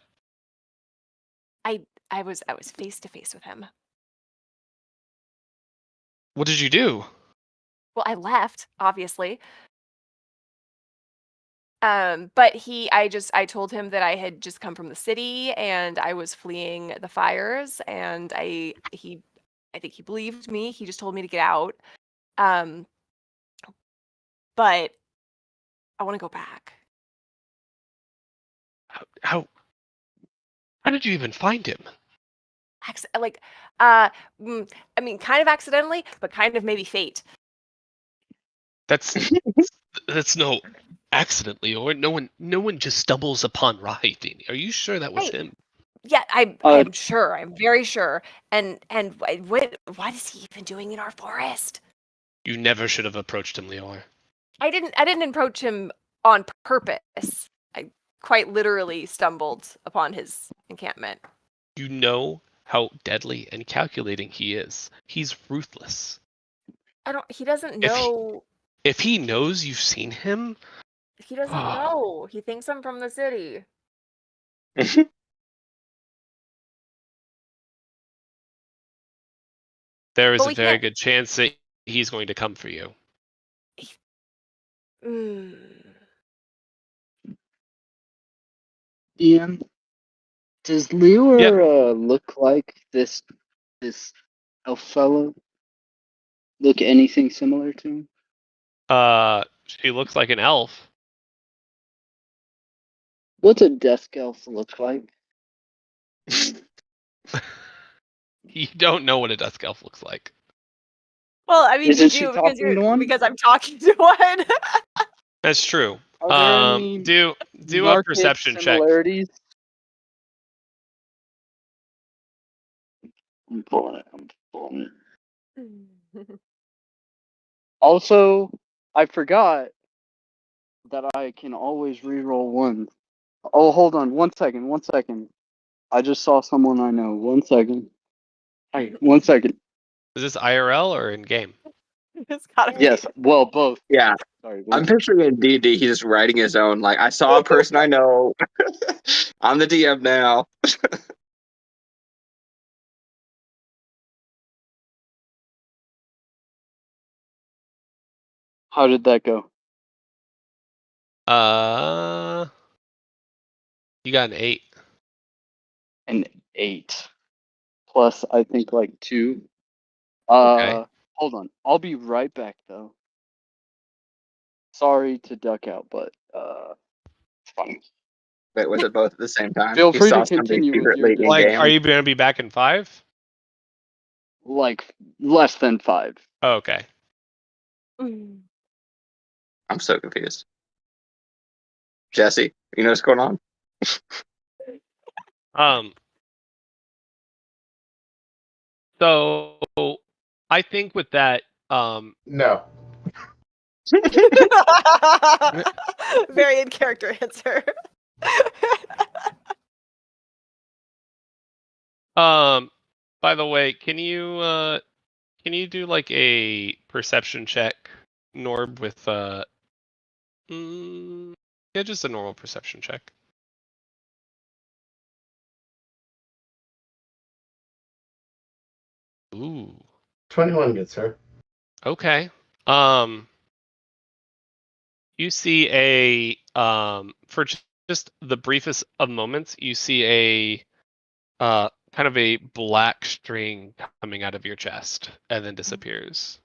I was face to face with him. What did you do? Well, I left, obviously. But I told him that I had just come from the city and I was fleeing the fires, and I think he believed me. He just told me to get out. Um, but I want to go back. How did you even find him? Like, I mean, kind of accidentally, but kind of maybe fate. That's no accidentally, or no one just stumbles upon Rahidin. Are you sure that was Hey, him? yeah, I'm sure. I'm very sure. And what is he even doing in our forest? You never should have approached him, Lior. I didn't approach him on purpose. I quite literally stumbled upon his encampment. You know how deadly and calculating he is. He's ruthless. He doesn't If he, know. if he knows you've seen him, He doesn't know. He thinks I'm from the city. there is But a we very can't. good chance that he's going to come for you. Mm. Ian, does Yep. Leor look like this elf fellow? Look anything similar to him? She looks like an elf. What's a desk elf look like? You don't know what a dusk elf looks like. Well, I mean, you Isn't she do talking to one? because I'm talking to one. That's true. Are there any Do a marked perception check. similarities? I'm pulling it. Also, I forgot that I can always reroll one. Oh, hold on. 1 second. I just saw someone I know. 1 second. Hey, 1 second. Is this IRL or in game? It's gotta be. Yes, well, both. Yeah, Sorry. I'm picturing in D&D, he's just writing his own. Like, I saw a person I know. I'm the DM now. How did that go? You got an 8. An 8. Plus, I think, like, 2. Okay. Hold on. I'll be right back, though. Sorry to duck out, but, it's fine. Wait, was it both at the same time? Feel He free saw to somebody continue with your secretly in Like, discussion. are game. you gonna be back in 5? Like, less than 5. Oh, okay. I'm so confused. Jesse, you know what's going on? So I think with that, No. Very in character answer. by the way, can you do like a perception check, Norb, with yeah, just a normal perception check. Ooh. 21, good sir. Okay. You see for just the briefest of moments, you see a kind of a black string coming out of your chest and then disappears.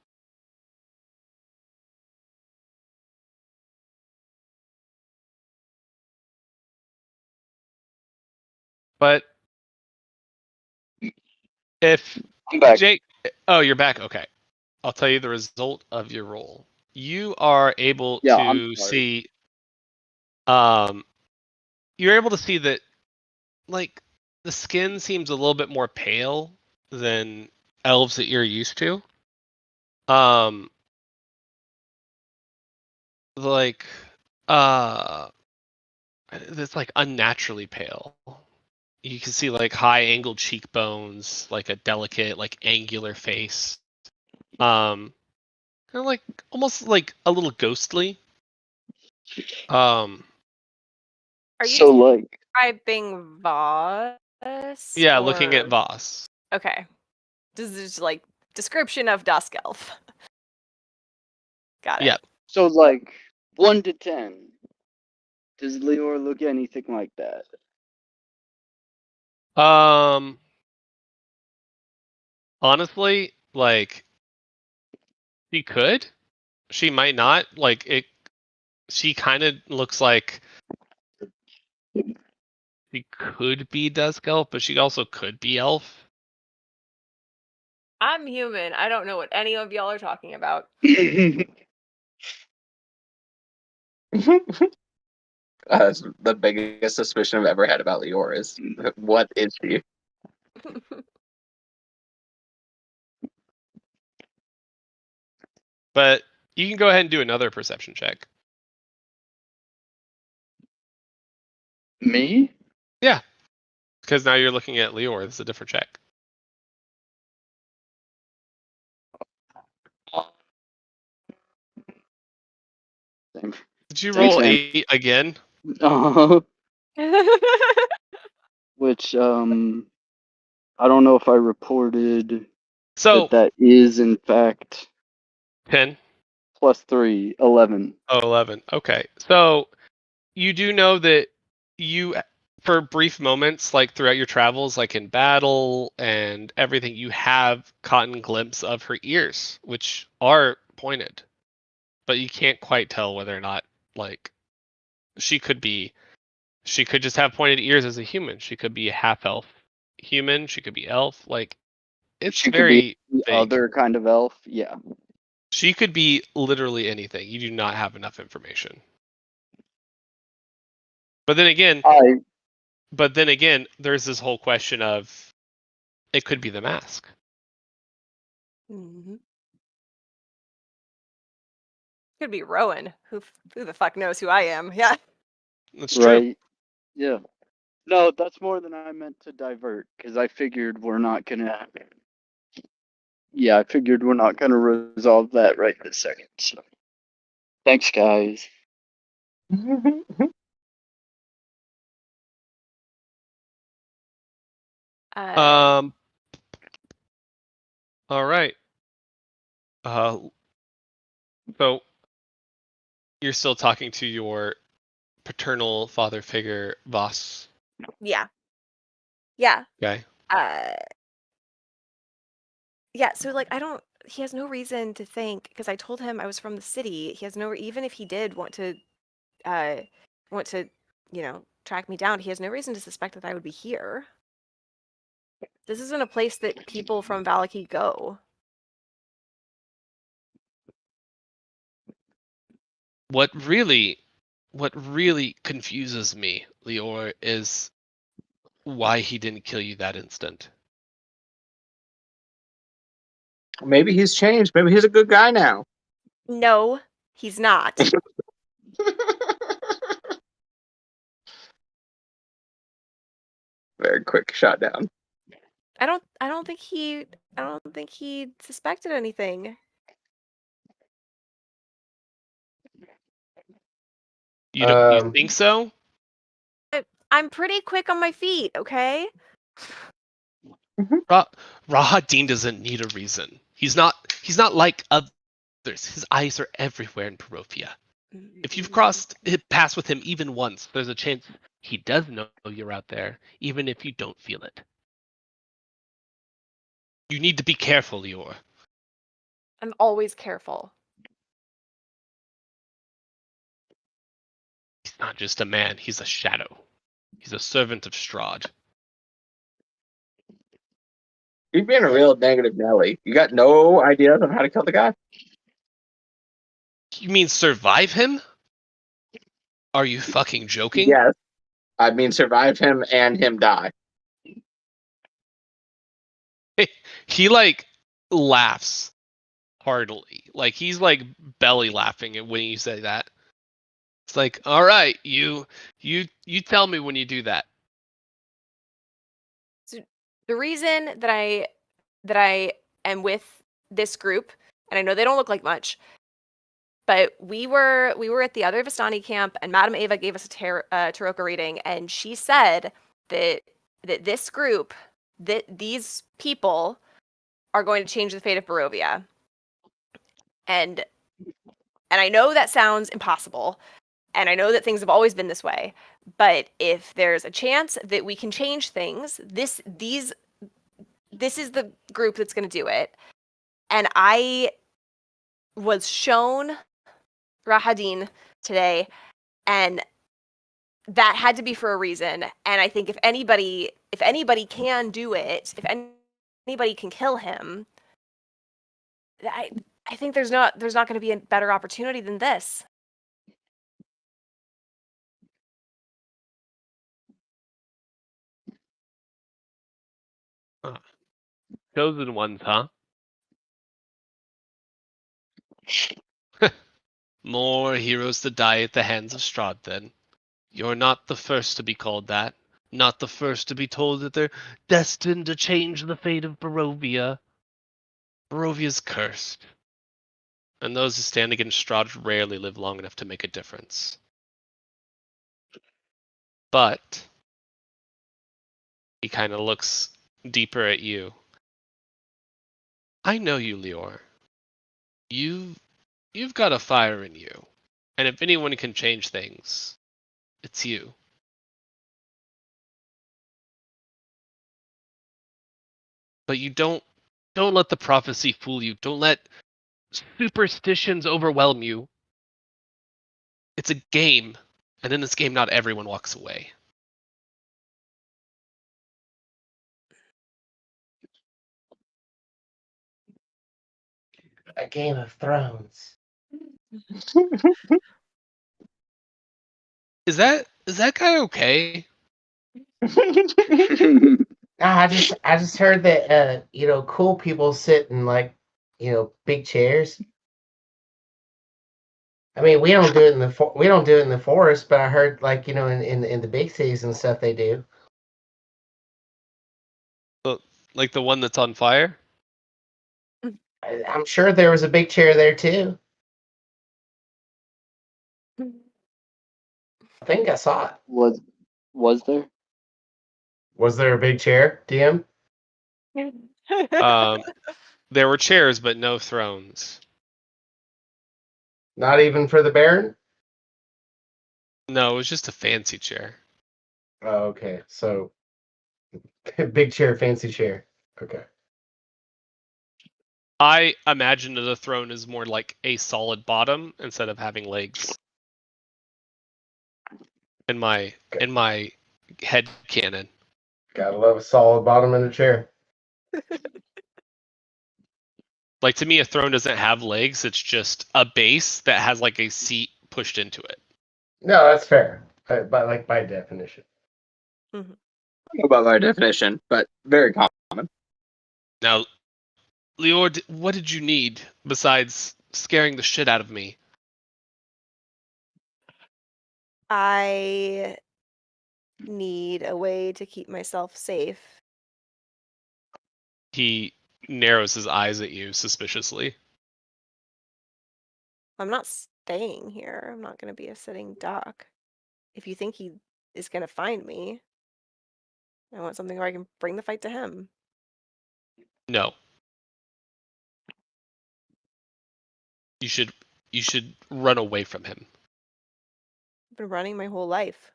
But if I'm back. Jake, oh, you're back. Okay, I'll tell you the result of your roll. You are able Yeah, I'm to sorry. see, you're able to see that, like, the skin seems a little bit more pale than elves that you're used to. Like, that's like unnaturally pale. You can see like high angled cheekbones, like a delicate, like angular face. Kind of like almost like a little ghostly. Um, Are you So like, describing Voss? yeah, looking at or- Voss. Okay. This is like description of Dusk Elf. Got it. Yeah. so like 1 to 10. Does Leor look anything like that? Honestly, like she could, she might not. Like it, she kind of looks like she could be Dusk Elf, but she also could be Elf. I'm human. I don't know what any of y'all are talking about. That's the biggest suspicion I've ever had about Leor is what is she? But you can go ahead and do another perception check. Me? Yeah, because now you're looking at Leor. It's a different check. Same. Did you Thanks, roll man. 8 again? Which I don't know if I reported So that is in fact 10. +3, 11. Oh, 11. Okay. So you do know that you, for brief moments, like throughout your travels, like in battle and everything, you have caught a glimpse of her ears, which are pointed, but you can't quite tell whether or not, like, she could just have pointed ears as a human. She could be a half elf human. She could be elf. Like, it's She could very be the vague. other kind of elf. Yeah. She could be literally anything. You do not have enough information. But then again, I there's this whole question of it could be the mask. Mhm. Could be Rowan. Who the fuck knows who I am? Yeah. That's true. right. Yeah. No, that's more than I meant to divert because I figured we're not gonna. Yeah, I figured we're not gonna resolve that right this second. So, thanks, guys. Uh, All right. So you're still talking to your paternal father figure, Voss. yeah. Yeah. Okay. Uh, yeah. So like, he has no reason to think because I told him I was from the city. He has no, even if he did uh, want to, track me down, he has no reason to suspect that I would be here. This isn't a place that people from Valaki go. What really confuses me, Leor, is why he didn't kill you that instant. Maybe he's changed. Maybe he's a good guy now. No, he's not. Very quick shot down. I don't think he suspected anything. You think so? I'm pretty quick on my feet, okay? Rahadin doesn't need a reason. He's not like others. His eyes are everywhere in Perovia. If you've crossed paths with him even once, there's a chance he does know you're out there, even if you don't feel it. You need to be careful, Leor. I'm always careful. He's not just a man, he's a shadow. He's a servant of Strahd. You're being a real negative Nelly. You got no ideas on how to kill the guy? You mean survive him? Are you fucking joking? Yes. I mean, survive him and him die. He like laughs heartily. Like he's like belly laughing when you say that. It's like, all right, you tell me when you do that. So the reason that I am with this group, and I know they don't look like much, but we were at the other Vistani camp, and Madame Ava gave us a Taroka reading, and she said that this group, that these people are going to change the fate of Barovia. And I know that sounds impossible, and I know that things have always been this way, but if there's a chance that we can change things, this is the group that's going to do it. And I was shown Rahadin today, and that had to be for a reason. And I think if anybody can do it, if anybody can kill him, I think there's not going to be a better opportunity than this. Chosen ones, huh? More heroes to die at the hands of Strahd, then. You're not the first to be called that. Not the first to be told that they're destined to change the fate of Barovia. Barovia's cursed. And those who stand against Strahd rarely live long enough to make a difference. But he kind of looks deeper at you. I know you, Lior. You've got a fire in you. And if anyone can change things, it's you. But you don't let the prophecy fool you. Don't let superstitions overwhelm you. It's a game, and in this game not everyone walks away. A Game of Thrones. Is that guy okay? No, I just heard that cool people sit in like big chairs. I mean, we don't do it in the forest, but I heard like in the big cities and stuff they do. Like the one that's on fire? I'm sure there was a big chair there too. I think I saw it. Was there? Was there a big chair, DM? There were chairs, but no thrones. Not even for the Baron? No, it was just a fancy chair. Oh, okay. So big chair, fancy chair. Okay. I imagine that a throne is more like a solid bottom instead of having legs. In my head canon. Gotta love a solid bottom in a chair. Like to me, a throne doesn't have legs. It's just a base that has like a seat pushed into it. No, that's fair. By definition. I don't know about my definition, but very common. Now, Lior, what did you need besides scaring the shit out of me? I need a way to keep myself safe. He narrows his eyes at you suspiciously. I'm not staying here. I'm not going to be a sitting duck. If you think he is going to find me, I want something where I can bring the fight to him. No. You should run away from him. I've been running my whole life.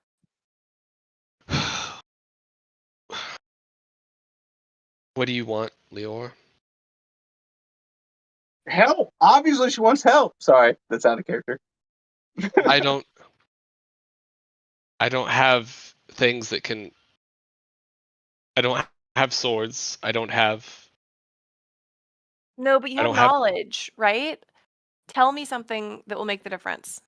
What do you want, Lior? Help! Obviously, she wants help. Sorry, that's out of character. I don't have things that can. I don't have swords. I don't have. No, but you I have don't have. knowledge, right? Tell me something that will make the difference.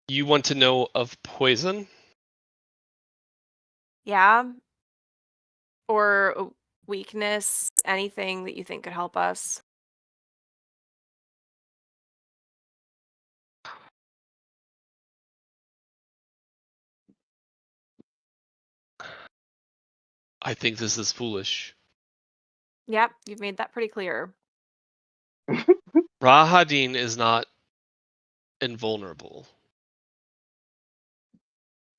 You want to know of poison? Yeah? Or a weakness, anything that you think could help us. I think this is foolish. Yep, you've made that pretty clear. Rahadin is not invulnerable.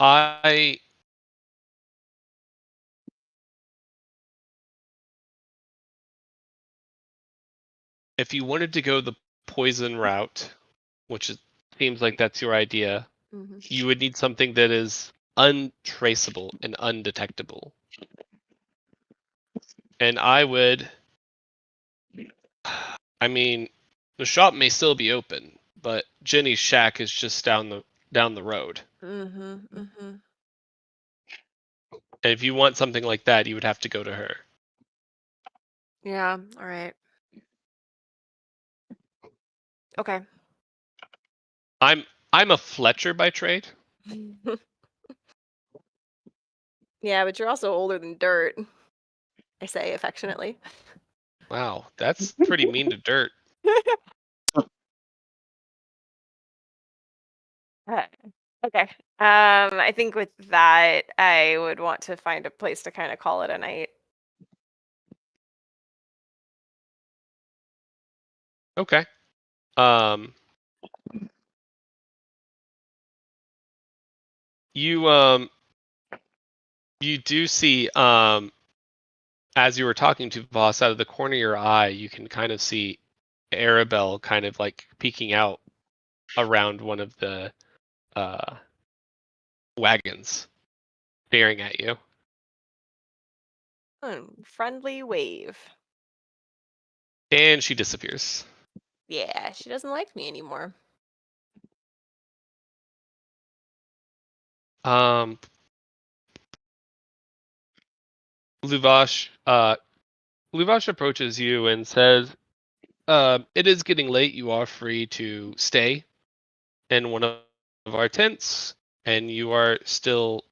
If you wanted to go the poison route, which seems like that's your idea, you would need something that is untraceable and undetectable. And I mean, the shop may still be open, but Jenny's shack is just down the road. And if you want something like that, you would have to go to her. Yeah, all right. Okay. I'm a Fletcher by trade. Yeah, but you're also older than dirt. I say affectionately. Wow, that's pretty mean to dirt. Okay. I think with that, I would want to find a place to kind of call it a night. Okay. You do see as you were talking to Voss, out of the corner of your eye, you can kind of see Arabelle kind of like peeking out around one of the wagons, staring at you. Friendly wave. And she disappears. Yeah, she doesn't like me anymore. Luvash approaches you and says, it is getting late. You are free to stay in one of our tents, and you are still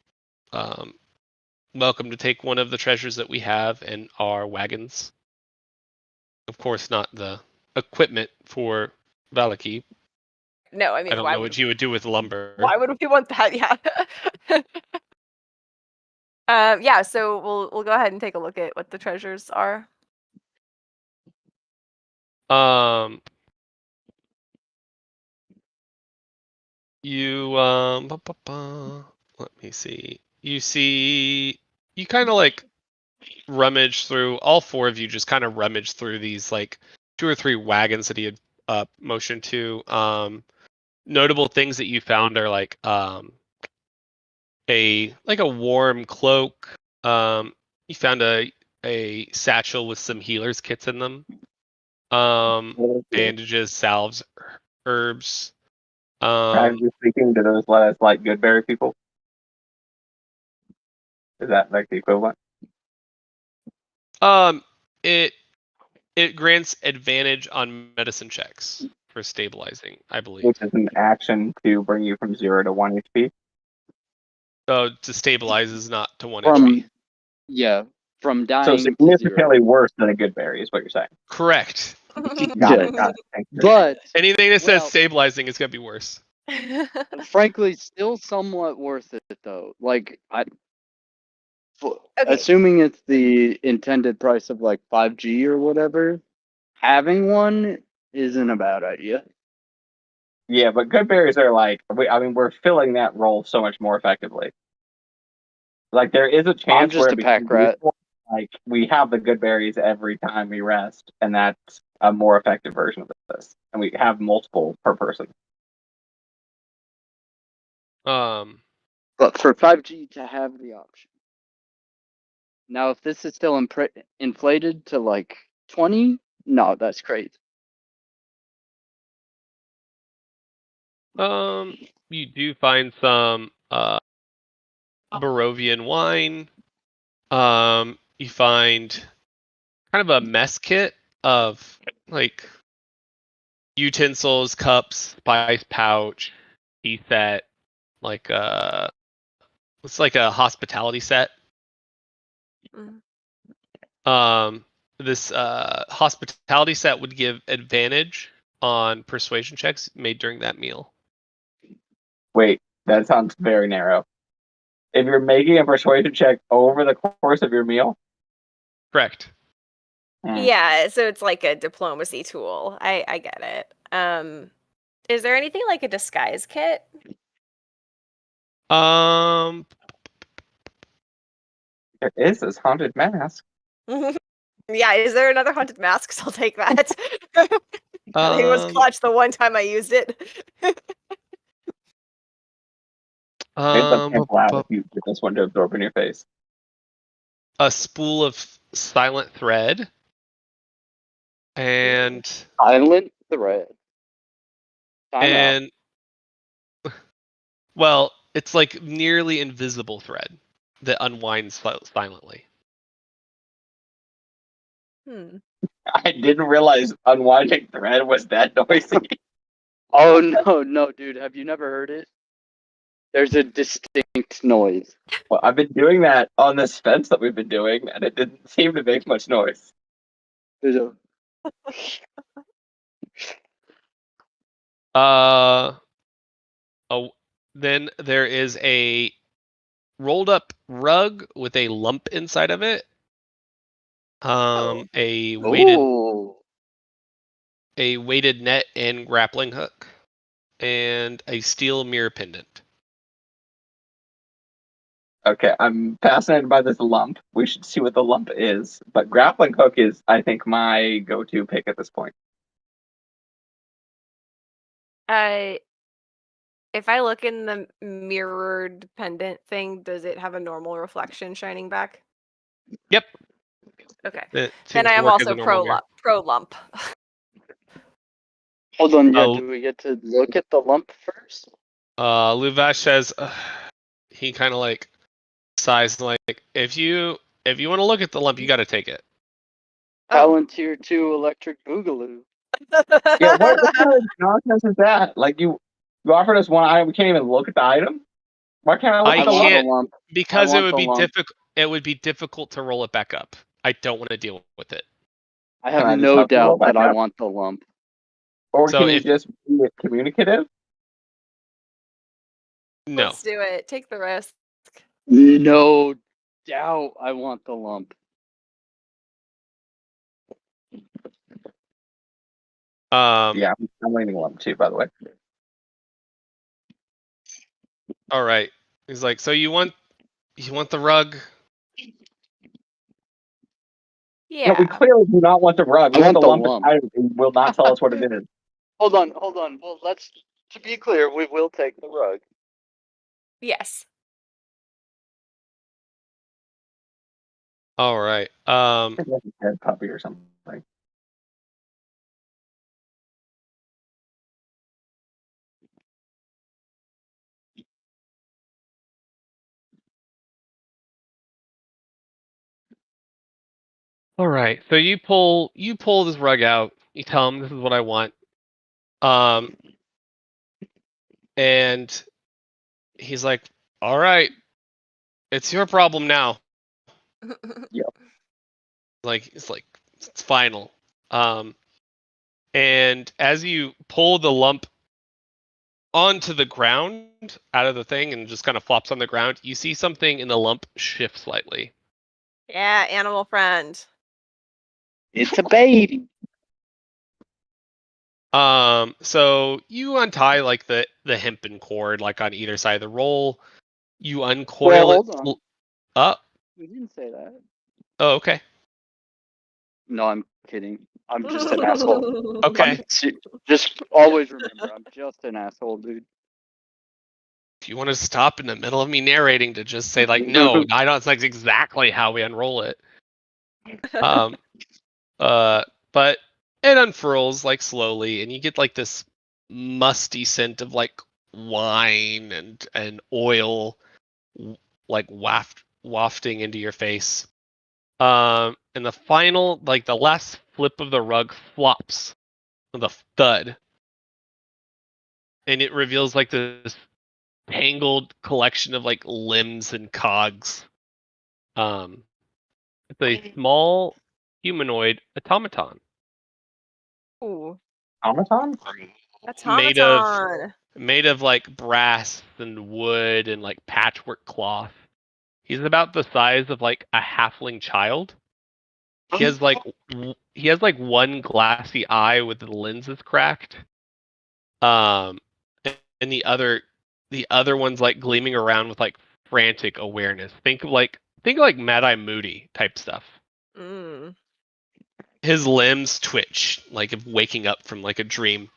welcome to take one of the treasures that we have in our wagons. Of course, not the equipment for Valaki. No, I mean, I don't know what you would do with lumber. Why would we want that? Yeah. Yeah. So we'll go ahead and take a look at what the treasures are. You let me see. You kind of like rummage through, all four of you just kind of rummage through these like 2 or 3 wagons that he had motioned to. Notable things that you found are like a warm cloak. You found a satchel with some healer's kits in them. Bandages, salves, herbs. Practically speaking, do those let us like Goodberry people? Is that like the equivalent? It grants advantage on medicine checks for stabilizing, I believe. Which is an action to bring you from 0 to 1 HP. So to stabilize is not to 1 From HP. yeah, from dying So to significantly 0. worse than a Goodberry is what you're saying. Correct. Got it. Thank you. But Anything that says well, stabilizing is gonna be worse. frankly, still somewhat worth it though. Like Okay. assuming it's the intended price of like 5G or whatever, having one isn't a bad idea. Yeah, but Goodberries are like, we're filling that role so much more effectively. Like, there is a chance I'm just where a it pack becomes rat. useful. Like, we have the Goodberries every time we rest, and that's a more effective version of this. And we have multiple per person. But for 5G to have the option. Now, if this is still inflated to like 20, no, that's crazy. You do find some Barovian wine. You find kind of a mess kit of like utensils, cups, spice pouch, tea set, like it's like a hospitality set. This hospitality set would give advantage on persuasion checks made during that meal. Wait, that sounds very narrow. if you're making a persuasion check over the course of your meal. Correct. Yeah, so it's like a diplomacy tool. I get it. Is there anything like a disguise kit? Um, There is this haunted mask. Yeah, is there another haunted mask? 'Cause I'll take that. I think it was clutch the one time I used it. Made them bu- cancel out bu- if you get this one to absorb in your face. a spool of silent thread, and Silent thread. Time out. and well, it's like nearly invisible thread that unwinds silently. I didn't realize unwinding thread was that noisy. Oh no, dude, have you never heard it? There's a distinct noise. Well, I've been doing that on this fence that we've been doing, and it didn't seem to make much noise. There's a Oh, then there is a rolled up rug with a lump inside of it. A Ooh. weighted net and grappling hook, and a steel mirror pendant. Okay, I'm fascinated by this lump. We should see what the lump is. But grappling hook is, I think, my go-to pick at this point. If I look in the mirrored pendant thing, does it have a normal reflection shining back? Yep. Okay. It Then seems I to am work as a also normal mirror. pro lump. Hold on, yeah, Oh. do we get to look at the lump first? Luvash says he kind of like sighs, like if you want to look at the lump, you got to take it. Palantir 2 Electric Boogaloo. Yeah, what kind of nonsense is that? Like you offered us one item, we can't even look at the item. Why can't I look I at the want lump? the lump. Because I it want would the be lump. difficult. It would be difficult to roll it back up. I don't want to deal with it. I Can have I just no help you roll doubt that back I up? want the lump. Or So can you if- just be communicative? No. Let's do it. Take the risk. No doubt I want the lump. Yeah, I'm leaning lump too, by the way. All right. He's like, so you want the rug? Yeah. No, we clearly do not want the rug. We I want want the the lump lump. inside of it. It will not tell us what it is. Hold on. Well, to be clear, we will take the rug. Yes. All right. It's like a dead puppy or something. All right. So you pull this rug out. You tell him this is what I want. And he's like, "All right, it's your problem now." Yep. It's final. And as you pull the lump onto the ground out of the thing and just kind of flops on the ground, you see something in the lump shift slightly. Yeah, animal friend. It's a baby. So you untie like the hempen cord like on either side of the roll. You uncoil Well, it. hold on. Oh, We didn't say that. oh, okay. No, I'm kidding. I'm just an asshole. Okay. Just always remember, I'm just an asshole, dude. If you want to stop in the middle of me narrating to just say like, no, I don't. It's like exactly how we unroll it. But it unfurls like slowly, and you get like this musty scent of like wine and oil, like wafting into your face. And the final, like the last flip of the rug flops with a thud, and it reveals like this tangled collection of like limbs and cogs. It's a small humanoid automaton. Ooh, Automaton? automaton. Made of like brass and wood and like patchwork cloth. He's about the size of like a halfling child. He has like one glassy eye with the lenses cracked. And the other one's like gleaming around with like frantic awareness. Think of like Mad Eye Moody type stuff. Mm. His limbs twitch like if waking up from like a dream,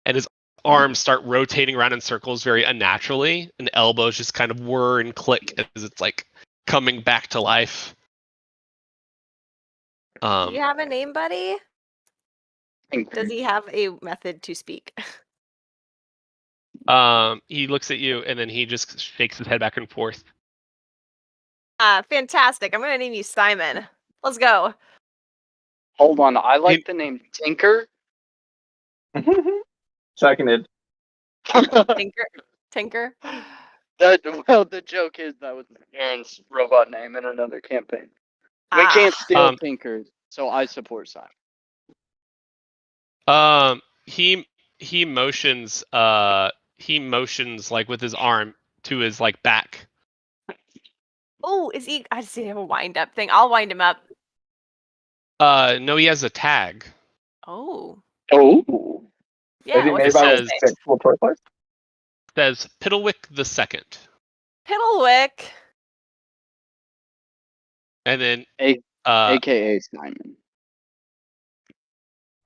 and his arms start rotating around in circles very unnaturally, and elbows just kind of whir and click as it's like coming back to life. Do you have a name, buddy? Does he have a method to speak? He looks at you and then he just shakes his head back and forth. Fantastic. I'm gonna name you Simon. Let's go. Hold on, I like the name Tinker. Seconded. Tinker. The joke is that was Aaron's robot name in another campaign. We can't steal Tinker, so I support Simon. He motions like with his arm to his like back. Oh, is he? I see have a wind up thing. I'll wind him up. No, he has a tag. Oh. Is Yeah. he made by a sexual person? Says Piddlewick the Second. Piddlewick. And then AKA Simon.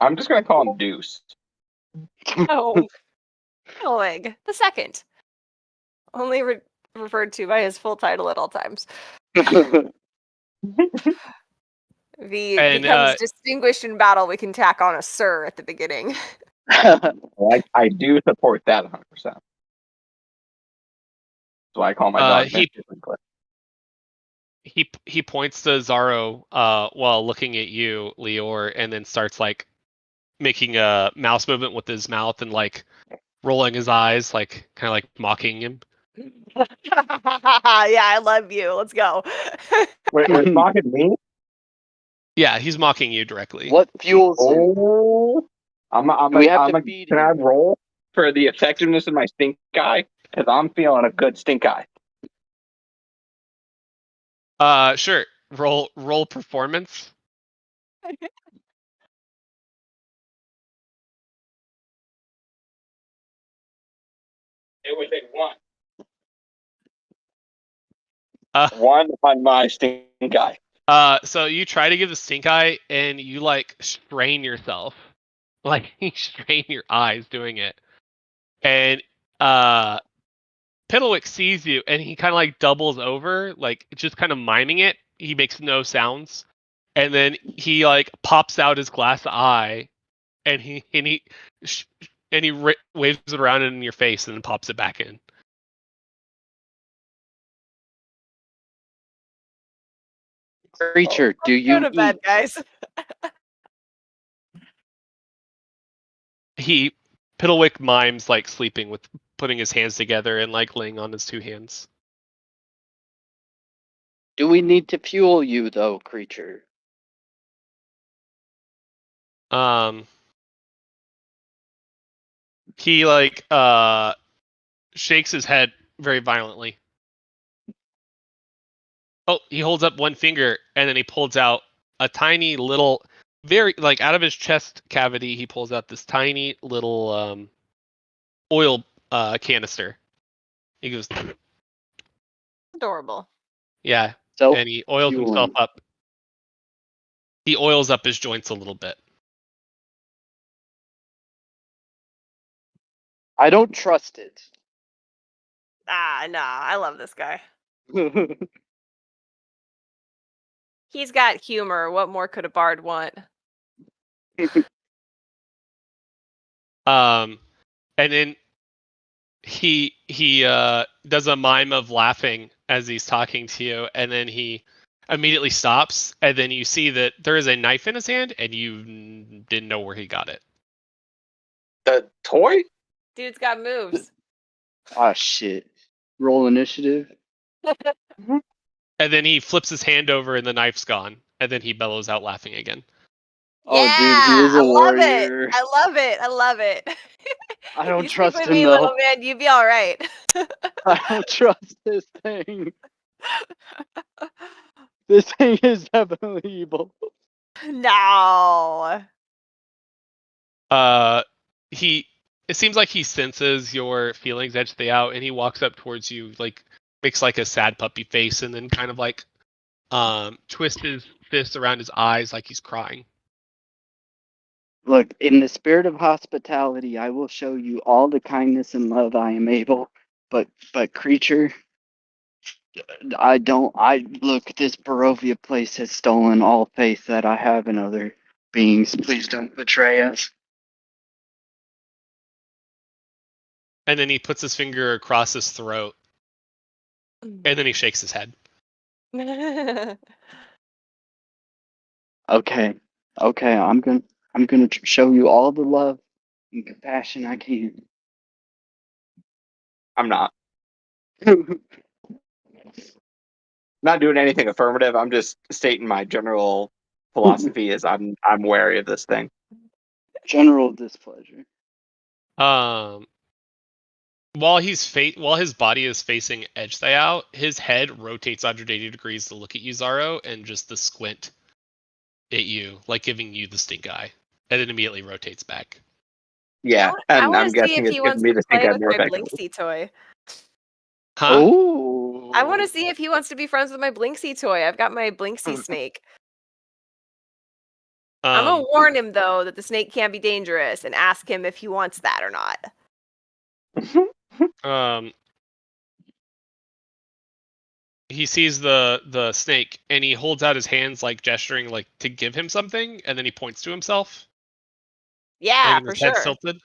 I'm just gonna call him Deuce. Oh. Piddlewick the Second. Only referred to by his full title at all times. If he becomes distinguished in battle, we can tack on a sir at the beginning. I do support that 100%. So I call my dog he points to Zaro while looking at you, Leor, and then starts like making a mouse movement with his mouth and like rolling his eyes, like kind of like mocking him. Yeah, I love you. Let's go. Wait, mocking me? Yeah, he's mocking you directly. What fuels him? Can I roll for the effectiveness of my stink eye? Because I'm feeling a good stink eye. Sure. Roll performance. It was a 1. 1 on my stink eye. So you try to give the stink eye, and you like strain yourself, like you strain your eyes doing it, and Piddlewick sees you, and he kind of like doubles over, like just kind of miming it. He makes no sounds, and then he like pops out his glass eye, and he waves it around in your face, and then pops it back in. Creature, do you go to bed, guys? Piddlewick mimes like sleeping with putting his hands together and like laying on his 2 hands. Do we need to fuel you though, creature? He like shakes his head very violently. Oh, he holds up one finger and then he pulls out a tiny little, very like out of his chest cavity. He pulls out this tiny little oil canister. He goes, adorable. Yeah, and he oils himself up. He oils up his joints a little bit. I don't trust it. Nah, I love this guy. He's got humor. What more could a bard want? And then he does a mime of laughing as he's talking to you, and then he immediately stops, and then you see that there is a knife in his hand, and you didn't know where he got it. The toy? Dude's got moves. Ah, shit. Roll initiative. And then he flips his hand over, and the knife's gone, and then he bellows out laughing again. Oh, dude, he is a warrior. I love it. I don't you trust with him, me, though. little man. You be all right. I don't trust this thing. This thing is definitely evil. No. It seems like he senses your feelings edge the out, and he walks up towards you, like makes like a sad puppy face, and then kind of like twists his fist around his eyes like he's crying. Look, in the spirit of hospitality, I will show you all the kindness and love I am able. But creature, look, this Barovia place has stolen all faith that I have in other beings. Please don't betray us. And then he puts his finger across his throat, and then he shakes his head. Okay, I'm gonna show you all the love and compassion I can. I'm not doing anything affirmative. I'm just stating my general philosophy is I'm wary of this thing. General displeasure. While his body is facing edge out, his head rotates 180 degrees to look at you, Zaro, and just the squint at you, like giving you the stink eye, and then immediately rotates back. Yeah, I and want I'm to see guessing if it's he giving wants me to the stink play eye with more my effectively. Blinksy toy. Huh? Oh, I want to see if he wants to be friends with my Blinksy toy. I've got my Blinksy snake. I'm gonna warn him though that the snake can be dangerous, and ask him if he wants that or not. He sees the snake, and he holds out his hands, like gesturing, like to give him something, and then he points to himself. Yeah, And for his head's sure. tilted.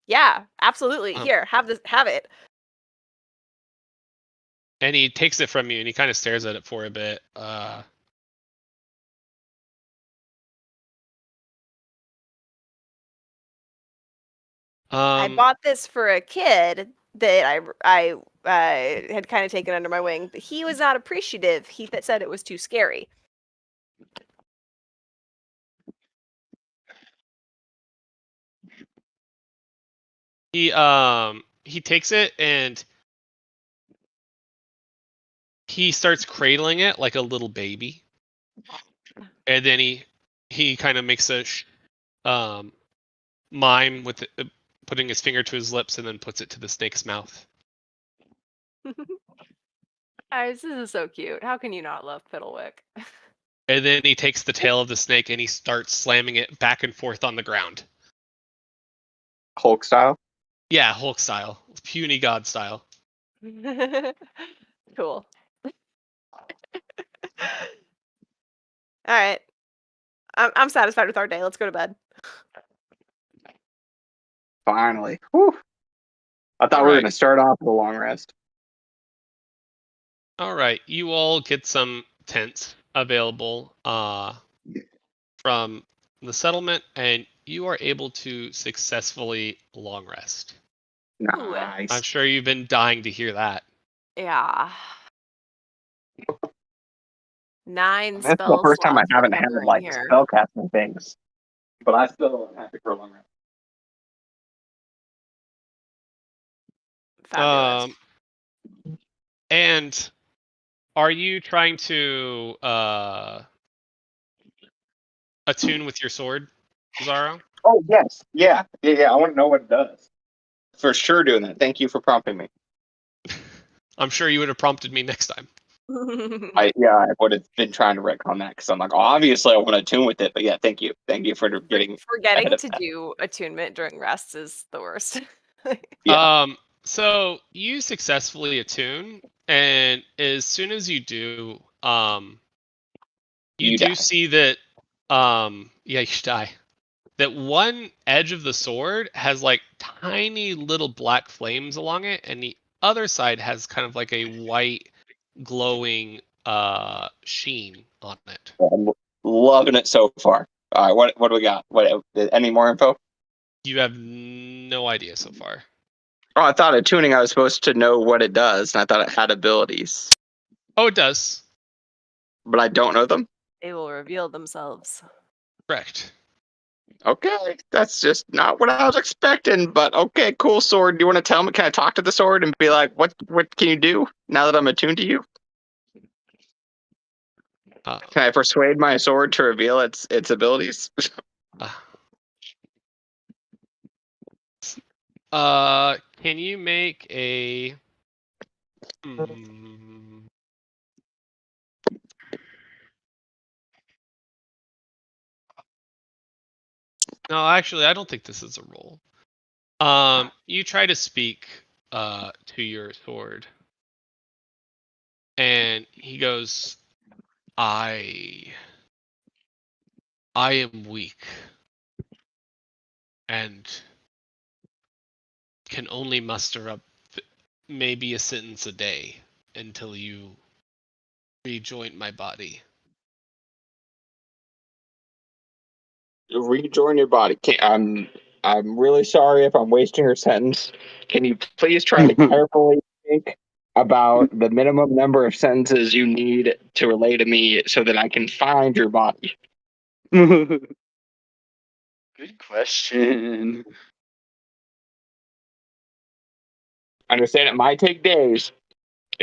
Yeah, absolutely. Here, have it. And he takes it from you, and he kind of stares at it for a bit. I bought this for a kid that I had kind of taken under my wing, but he was not appreciative. He said it was too scary. He takes it and he starts cradling it like a little baby, and then he kind of makes a mime with putting his finger to his lips, and then puts it to the snake's mouth. Guys, this is so cute. How can you not love Piddlewick? And then he takes the tail of the snake and he starts slamming it back and forth on the ground. Hulk style? Yeah, Hulk style. Puny God style. Cool. All right. I'm satisfied with our day. Let's go to bed. Finally. Whew. I thought we were going to start off with a long rest. All right. You all get some tents available from the settlement, and you are able to successfully long rest. Nice. I'm sure you've been dying to hear that. Yeah. 9 That's spells. the first time I haven't had like here. spell casting things, but I still am happy for a long rest. Fabulous. And are you trying to attune with your sword, Zaro? Oh yes, yeah. I want to know what it does. For sure, doing that. Thank you for prompting me. I'm sure you would have prompted me next time. I would have been trying to retcon that because I'm like, obviously I want to attune with it, but yeah, thank you for getting forgetting to do attunement during rests is the worst. Yeah. So you successfully attune, and as soon as you do, you do die. see that you die. That one edge of the sword has like tiny little black flames along it, and the other side has kind of like a white glowing sheen on it. I'm loving it so far. All right, what do we got? Any more info? You have no idea so far. Oh, I thought attuning I was supposed to know what it does, and I thought it had abilities. Oh, it does. But I don't know them? They will reveal themselves. Correct. Okay, that's just not what I was expecting, but okay, cool, sword. Do you want to tell me? Can I talk to the sword and be like, what can you do now that I'm attuned to you? Can I persuade my sword to reveal its abilities? Can you make a? No, actually, I don't think this is a roll. You try to speak to your sword, and he goes, I am weak and can only muster up maybe a sentence a day until you rejoin my body. Rejoin your body. I'm really sorry if I'm wasting your sentence. Can you please try to carefully think about the minimum number of sentences you need to relay to me so that I can find your body? Good question. I understand it might take days.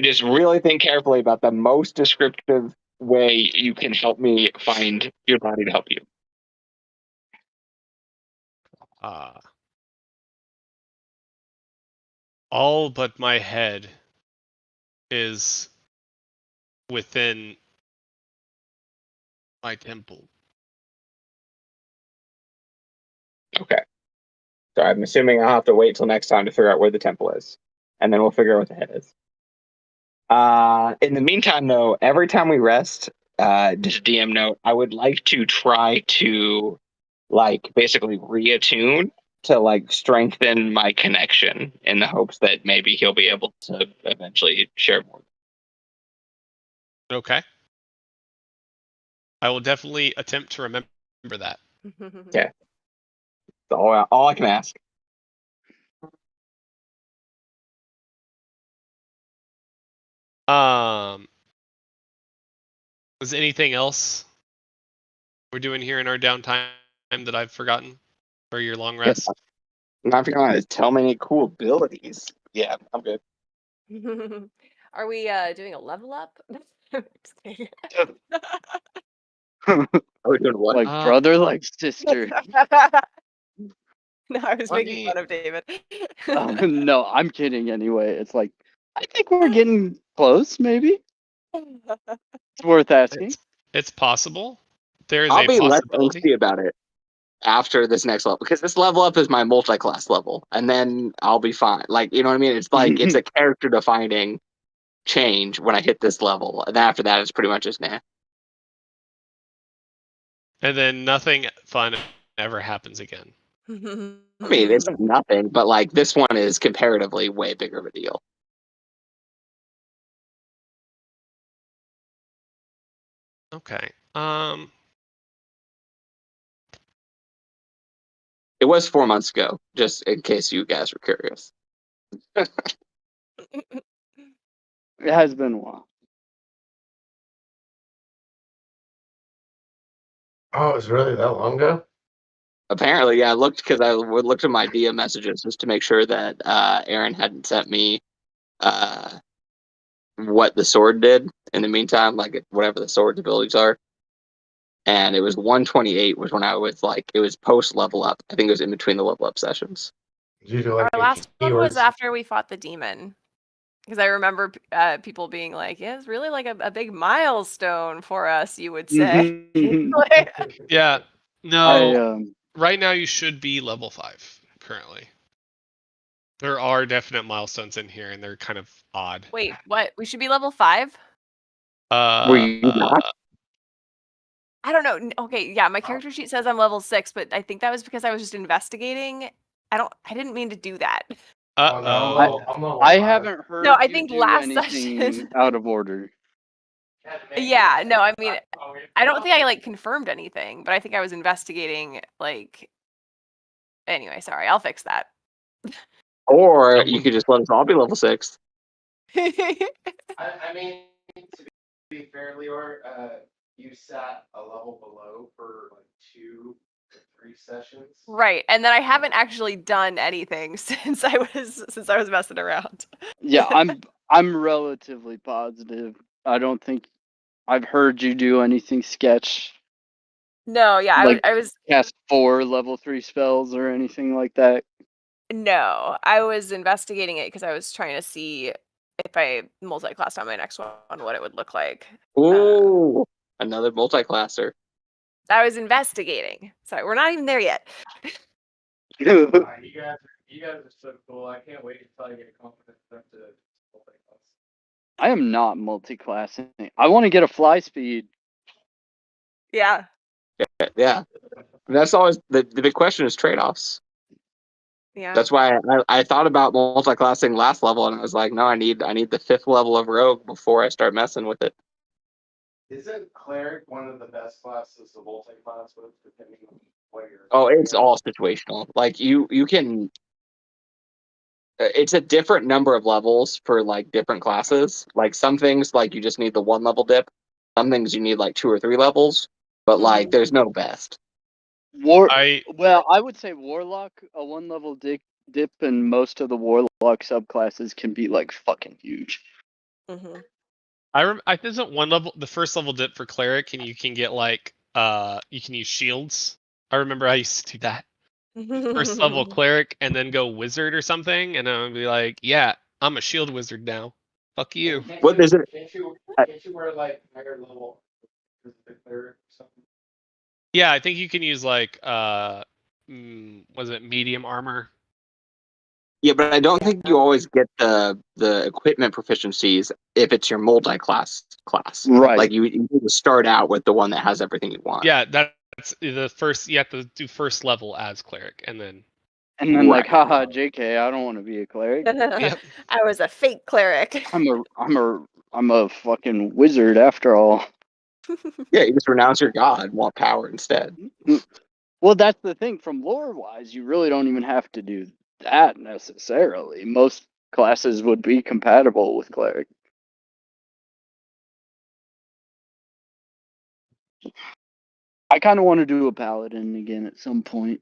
Just really think carefully about the most descriptive way you can help me find your body to help you. All but my head is within my temple. Okay. So I'm assuming I'll have to wait till next time to figure out where the temple is. And then we'll figure out what the head is. In the meantime, though, every time we rest, just DM note, I would like to try to, like, basically reattune to, like, strengthen my connection in the hopes that maybe he'll be able to eventually share more. Okay. I will definitely attempt to remember that. Yeah. That's all I can ask. Is anything else we're doing here in our downtime that I've forgotten for your long rest? I'm not forgetting to tell me any cool abilities. Yeah, I'm good. Are we doing a level up? Just kidding. Are we doing what? Like brother, like sister. No, I was making fun of David. No, I'm kidding anyway. It's like, I think we're getting close, maybe. It's worth asking. It's possible. There's I'll a be less possibility. angsty about it after this next level, because this level up is my multi-class level, and then I'll be fine. Like, you know what I mean? It's like it's a character defining change when I hit this level, and after that it's pretty much just nah. And then nothing fun ever happens again. I mean, it's nothing, but like this one is comparatively way bigger of a deal. Okay. It was 4 months ago, just in case you guys were curious. It has been a while. Oh, it was really that long ago? Apparently, yeah. I looked because I looked at my DM messages just to make sure that Aaron hadn't sent me what the sword did in the meantime, like whatever the sword's abilities are. And it was 128 was when I was like, it was post level up. I think it was in between the level up sessions. Did you do like Our last one was keywords? after we fought the demon. Because I remember people being like, yeah, it's really like a big milestone for us, you would say. Yeah. No. Right now you should be level 5 currently. There are definite milestones in here and they're kind of odd. Wait, what? We should be level 5? Were you not? I don't know. Okay, yeah, my character sheet says I'm level 6, but I think that was because I was just investigating. I didn't mean to do that. I haven't heard No, I you think do last anything session. out of order. Yeah, no, I mean, I don't think I like confirmed anything, but I think I was investigating like. Anyway, sorry, I'll fix that. Or you could just let us all be level 6. I mean, to be fair, Leor, you sat a level below for like 2 or 3 sessions. Right, and then I haven't actually done anything since I was messing around. Yeah, I'm relatively positive. I don't think I've heard you do anything sketch, No, yeah, like I was cast 4 level 3 spells or anything like that. no, I was investigating it because I was trying to see if I multi-classed on my next one, what it would look like. Ooh, another multi-classer. I was investigating, so we're not even there yet. You guys are so cool. I can't wait until I get confident enough to multi-class. I am not multi-classing. I want to get a fly speed. Yeah. Yeah, that's always the big question is trade-offs. Yeah. That's why I thought about multi-classing last level, and I was like, no, I need the 5th level of rogue before I start messing with it. Isn't cleric one of the best classes to multi-class with, depending on what you're? Oh, it's all situational. Like you can. It's a different number of levels for like different classes. Like some things, like you just need the 1 level dip. Some things you need like 2 or 3 levels. But like, there's no best. Well, I would say warlock, a 1 level dip, and most of the warlock subclasses can be like fucking huge. Mm-hmm. I think it's one level, the first level dip for cleric, and you can get like you can use shields. I remember I used to do that. First level cleric and then go wizard or something, and I would be like, yeah, I'm a shield wizard now. Fuck you. What is it? Can't you wear like higher level the cleric or something? Yeah, I think you can use like was it medium armor? Yeah, but I don't think you always get the equipment proficiencies if it's your multi-class class. Right. Like you need to start out with the one that has everything you want. Yeah, that's the first. You have to do first level as cleric, and then like, Right. haha, JK, I don't want to be a cleric. Yep. I was a fake cleric. I'm a fucking wizard after all. Yeah, you just renounce your god and want power instead. Well, that's the thing. From lore wise, you really don't even have to do that necessarily. Most classes would be compatible with cleric. I kind of want to do a paladin again at some point.